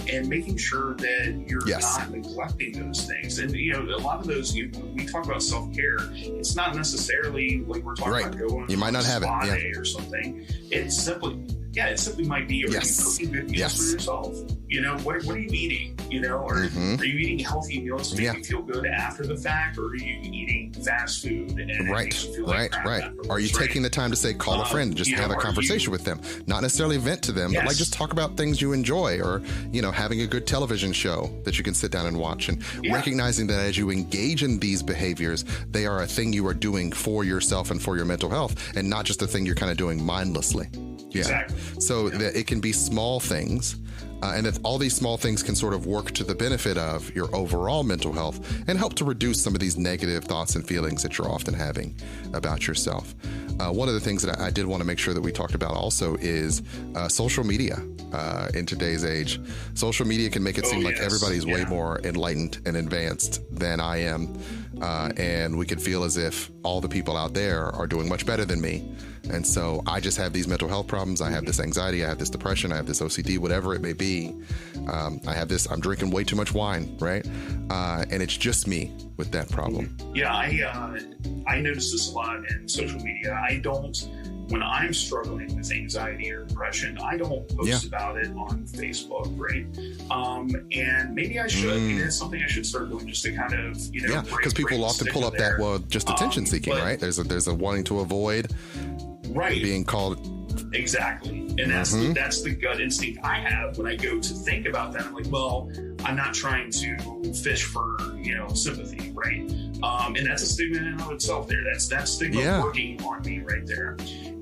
and making sure that you're not neglecting those things. And, you know, a lot of those, when we talk about self-care, it's not necessarily like we're talking about going you might not have spa it day or something. It's simply, it simply might be, are you cooking good meals for yourself? You know, what are you eating? You know, or are you eating healthy meals to make you feel good after the fact, or are you eating fast food and it makes you feel like crap afterwards, Are you taking the time to say, call a friend, just have a conversation with them, not necessarily vent to them, but like just talk about things you enjoy, or, you know, having a good television show that you can sit down and watch, and recognizing that as you engage in these behaviors, they are a thing you are doing for yourself and for your mental health, and not just a thing you're kind of doing mindlessly. Exactly. So that it can be small things, and that all these small things can sort of work to the benefit of your overall mental health and help to reduce some of these negative thoughts and feelings that you're often having about yourself. One of the things that I did want to make sure that we talked about also is social media. In today's age, social media can make it seem like everybody's way more enlightened and advanced than I am. And we can feel as if all the people out there are doing much better than me. And so I just have these mental health problems. I have this anxiety. I have this depression. I have this OCD, whatever it may be. I have this, I'm drinking way too much wine, right? And it's just me with that problem. Yeah, I notice this a lot in social media. When I'm struggling with anxiety or depression, I don't post about it on Facebook, right? And maybe I should. Maybe it's something I should start doing, just to kind of, you know, because people often pull up that, just attention seeking, right? There's a wanting to avoid being called. Exactly. And that's the gut instinct I have when I go to think about that. I'm like, well, I'm not trying to fish for, you know, sympathy, right? And that's a stigma in and of itself there. That's stigma working on me right there.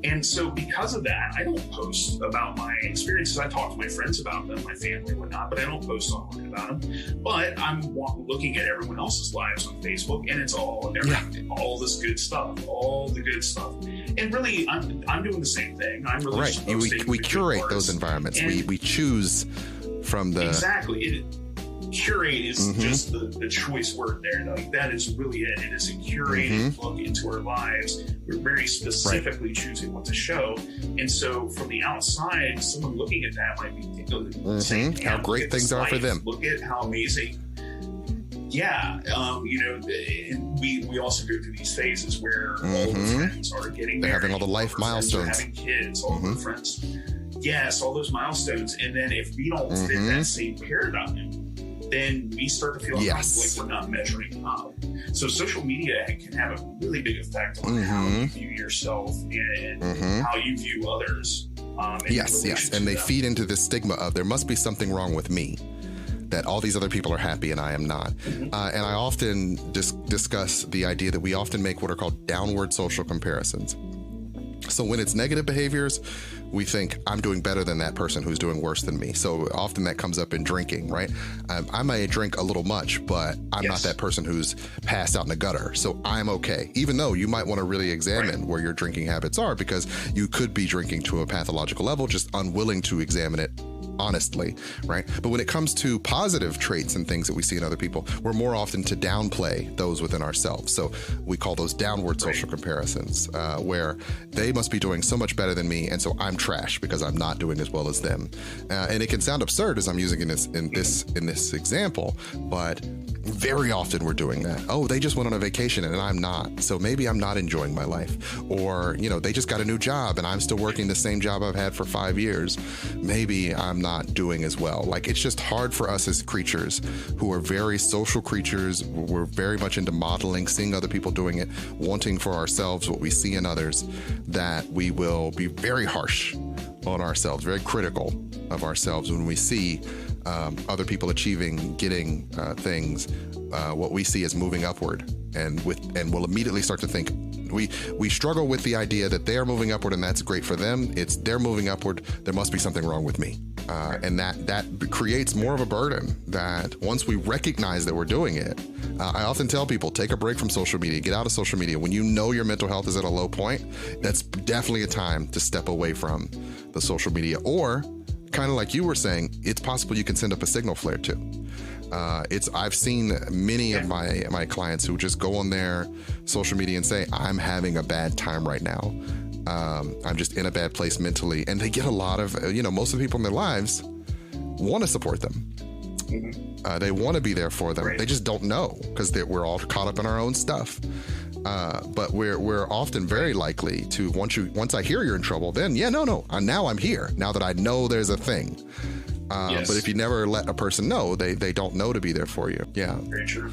And so because of that, I don't post about my experiences. I talk to my friends about them, my family and whatnot, but I don't post online about them. But I'm looking at everyone else's lives on Facebook, and it's all this good stuff, all the good stuff. And really, I'm doing the same thing. I'm really we curate those environments. We choose from the curate is just the choice word there. Like, that is really it. It is a curated look into our lives. We're very specifically choosing what to show. And so from the outside, someone looking at that might be saying, how great things are for them. Look at how amazing. Yeah. You know, we also go through these phases where all the friends are getting married. They're having all the life milestones. Having kids, all the friends. Yes, all those milestones. And then if we don't fit that same paradigm, then we start to feel like we're not measuring up. So social media can have a really big effect on how you view yourself and how you view others. And they feed into this stigma of, there must be something wrong with me, that all these other people are happy and I am not. And I often discuss the idea that we often make what are called downward social comparisons. So when it's negative behaviors, we think, I'm doing better than that person who's doing worse than me. So often that comes up in drinking, right? I may drink a little much, but I'm not that person who's passed out in the gutter. So I'm okay. Even though you might want to really examine where your drinking habits are, because you could be drinking to a pathological level, just unwilling to examine it honestly, right? But when it comes to positive traits and things that we see in other people, we're more often to downplay those within ourselves. So we call those downward social comparisons, where they must be doing so much better than me, and so I'm trash because I'm not doing as well as them. And it can sound absurd as I'm using in this example, but very often we're doing that. Oh, they just went on a vacation and I'm not, so maybe I'm not enjoying my life. Or, you know, they just got a new job and I'm still working the same job I've had for 5 years. Maybe I'm not doing as well. Like, it's just hard for us as creatures who are very social creatures. We're very much into modeling, seeing other people doing it, wanting for ourselves what we see in others, that we will be very harsh on ourselves, very critical of ourselves when we see other people achieving, getting things, what we see as moving upward, and we'll immediately start to think, we struggle with the idea that they are moving upward and that's great for them. It's they're moving upward. There must be something wrong with me. And that creates more of a burden, that once we recognize that we're doing it, I often tell people, take a break from social media, get out of social media. When you know your mental health is at a low point, that's definitely a time to step away from the social media. Or, kind of like you were saying, it's possible you can send up a signal flare too. I've seen many of my clients who just go on their social media and say, I'm having a bad time right now. I'm just in a bad place mentally. And they get a lot of, most of the people in their lives want to support them. They want to be there for them. Right. They just don't know because we're all caught up in our own stuff. But we're often very likely to, once I hear you're in trouble, then now I'm here. Now that I know there's a thing. But if you never let a person know, they don't know to be there for you. Yeah. Very true.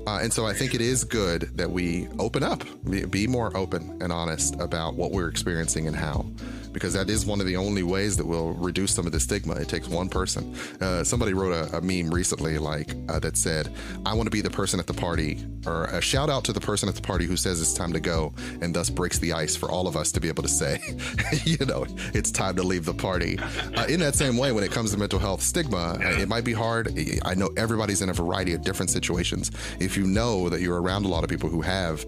And so I think it is good that we open up, be more open and honest about what we're experiencing and how, because that is one of the only ways that will reduce some of the stigma. It takes one person. Somebody wrote a meme recently that said, I want to be the person at the party, or a shout out to the person at the party who says it's time to go and thus breaks the ice for all of us to be able to say, it's time to leave the party. In that same way, when it comes to mental health stigma, it might be hard. I know everybody's in a variety of different situations. If you know that you're around a lot of people who have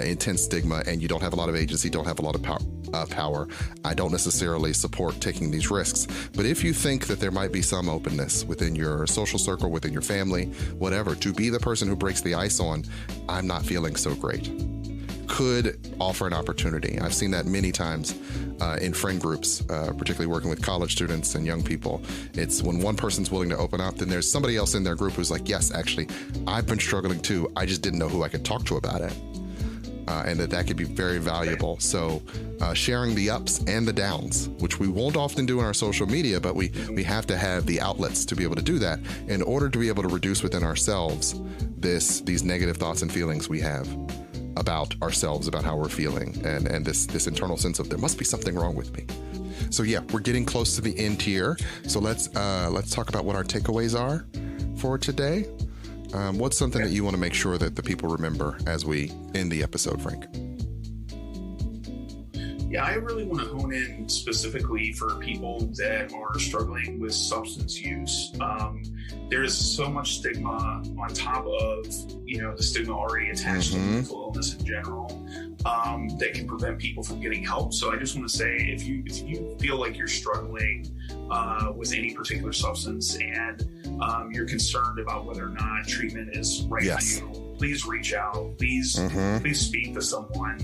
intense stigma and you don't have a lot of agency, don't have a lot of power, I don't necessarily support taking these risks. But if you think that there might be some openness within your social circle, within your family, whatever, to be the person who breaks the ice on, I'm not feeling so great, could offer an opportunity. I've seen that many times in friend groups, particularly working with college students and young people. It's when one person's willing to open up, then there's somebody else in their group who's like, yes, actually, I've been struggling too. I just didn't know who I could talk to about it. And that could be very valuable. So sharing the ups and the downs, which we won't often do in our social media, but we have to have the outlets to be able to do that in order to be able to reduce within ourselves these negative thoughts and feelings we have about ourselves, about how we're feeling, and this internal sense of there must be something wrong with me. So yeah, we're getting close to the end here. So let's talk about what our takeaways are for today. What's something that you want to make sure that the people remember as we end the episode, Frank? Yeah, I really want to hone in specifically for people that are struggling with substance use. There is so much stigma on top of, the stigma already attached to mental illness in general, that can prevent people from getting help. So I just want to say, if you feel like you're struggling with any particular substance and you're concerned about whether or not treatment is right for you, please reach out. Please speak to someone.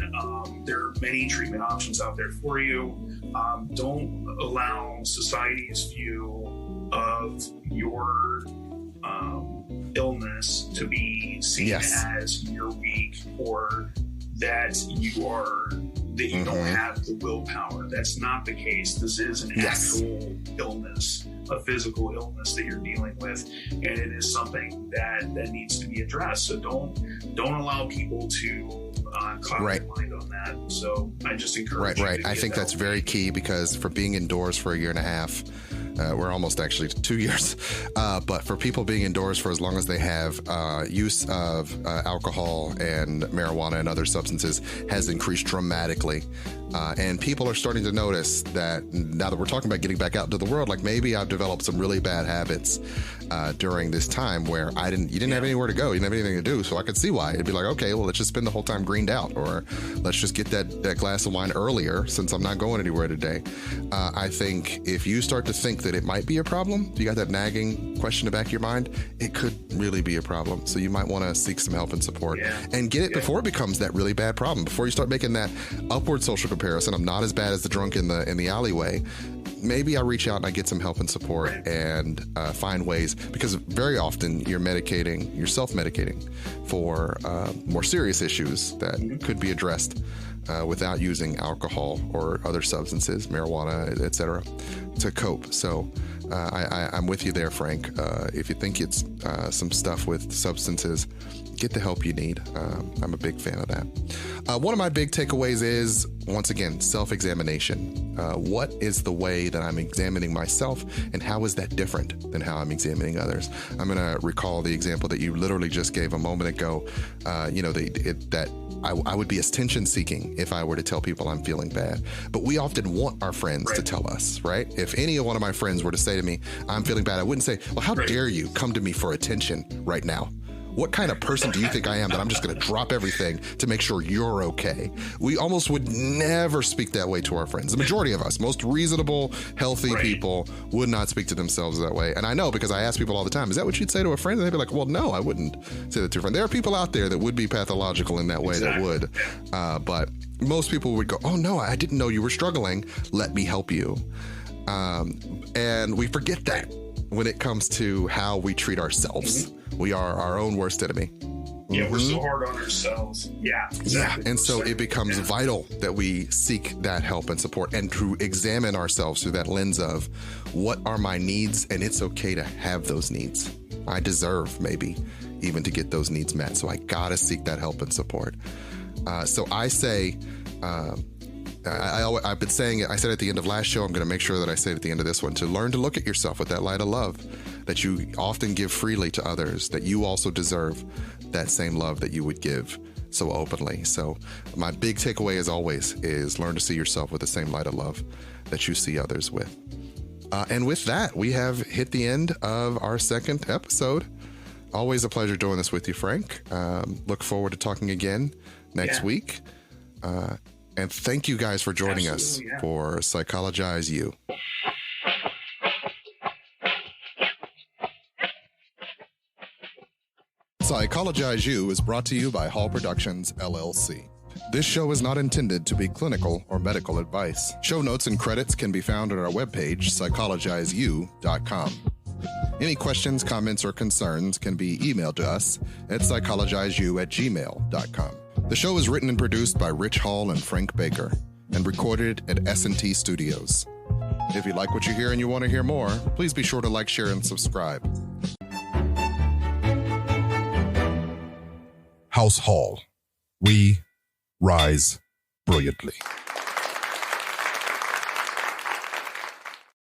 There are many treatment options out there for you. Don't allow society's view of your illness to be seen as you're weak, or that you don't have the willpower. That's not the case. This is an actual illness, a physical illness that you're dealing with, and it is something that needs to be addressed. So don't allow people to cloud their mind on that. So I just encourage you to get I think that's very key, because for being indoors for a year and a half, we're almost actually 2 years, but for people being indoors for as long as they have, use of alcohol and marijuana and other substances has increased dramatically. And people are starting to notice that now that we're talking about getting back out into the world, like maybe I've developed some really bad habits during this time where you didn't have anywhere to go, you didn't have anything to do. So I could see why. It'd be like, okay, well, let's just spend the whole time greened out, or let's just get that glass of wine earlier since I'm not going anywhere today. I think if you start to think that it might be a problem, you got that nagging question in the back of your mind, it could really be a problem. So you might want to seek some help and support and get it before it becomes that really bad problem, before you start making that upward social comparison. I'm not as bad as the drunk in the alleyway. Maybe I reach out and I get some help and support and find ways, because very often you're self-medicating for more serious issues that could be addressed without using alcohol or other substances, marijuana, etc., to cope. So I'm with you there, Frank. If you think it's some stuff with substances, get the help you need. I'm a big fan of that. One of my big takeaways is, once again, self-examination. What is the way that I'm examining myself, and how is that different than how I'm examining others? I'm going to recall the example that you literally just gave a moment ago, that I would be attention-seeking if I were to tell people I'm feeling bad. But we often want our friends to tell us, right? If any one of my friends were to say to me, I'm feeling bad, I wouldn't say, well, how dare you come to me for attention right now? What kind of person do you think I am that I'm just going to drop everything to make sure you're okay? We almost would never speak that way to our friends. The majority of us, most reasonable, healthy people, would not speak to themselves that way. And I know, because I ask people all the time, is that what you'd say to a friend? And they'd be like, well, no, I wouldn't say that to a friend. There are people out there that would be pathological in that way that would. But most people would go, oh, no, I didn't know you were struggling. Let me help you. And we forget that when it comes to how we treat ourselves. We are our own worst enemy. Yeah, we're so hard on ourselves. Yeah, exactly. Yeah, and so it becomes vital that we seek that help and support, and to examine ourselves through that lens of what are my needs, and it's okay to have those needs. I deserve maybe even to get those needs met, so I gotta seek that help and support. So I say, I've been saying it, I said at the end of last show, I'm going to make sure that I say it at the end of this one, to learn to look at yourself with that light of love that you often give freely to others, that you also deserve that same love that you would give so openly. So my big takeaway, as always, is learn to see yourself with the same light of love that you see others with. And with that, we have hit the end of our second episode. Always a pleasure doing this with you, Frank. Look forward to talking again next week. And thank you guys for joining us for Psychologize U. Psychologize U is brought to you by Hall Productions, LLC. This show is not intended to be clinical or medical advice. Show notes and credits can be found at our webpage, psychologizeu.com. Any questions, comments, or concerns can be emailed to us at psychologizeu@gmail.com. The show is written and produced by Rich Hall and Frank Baker and recorded at S&T Studios. If you like what you hear and you want to hear more, please be sure to like, share, and subscribe. House Hall. We rise brilliantly.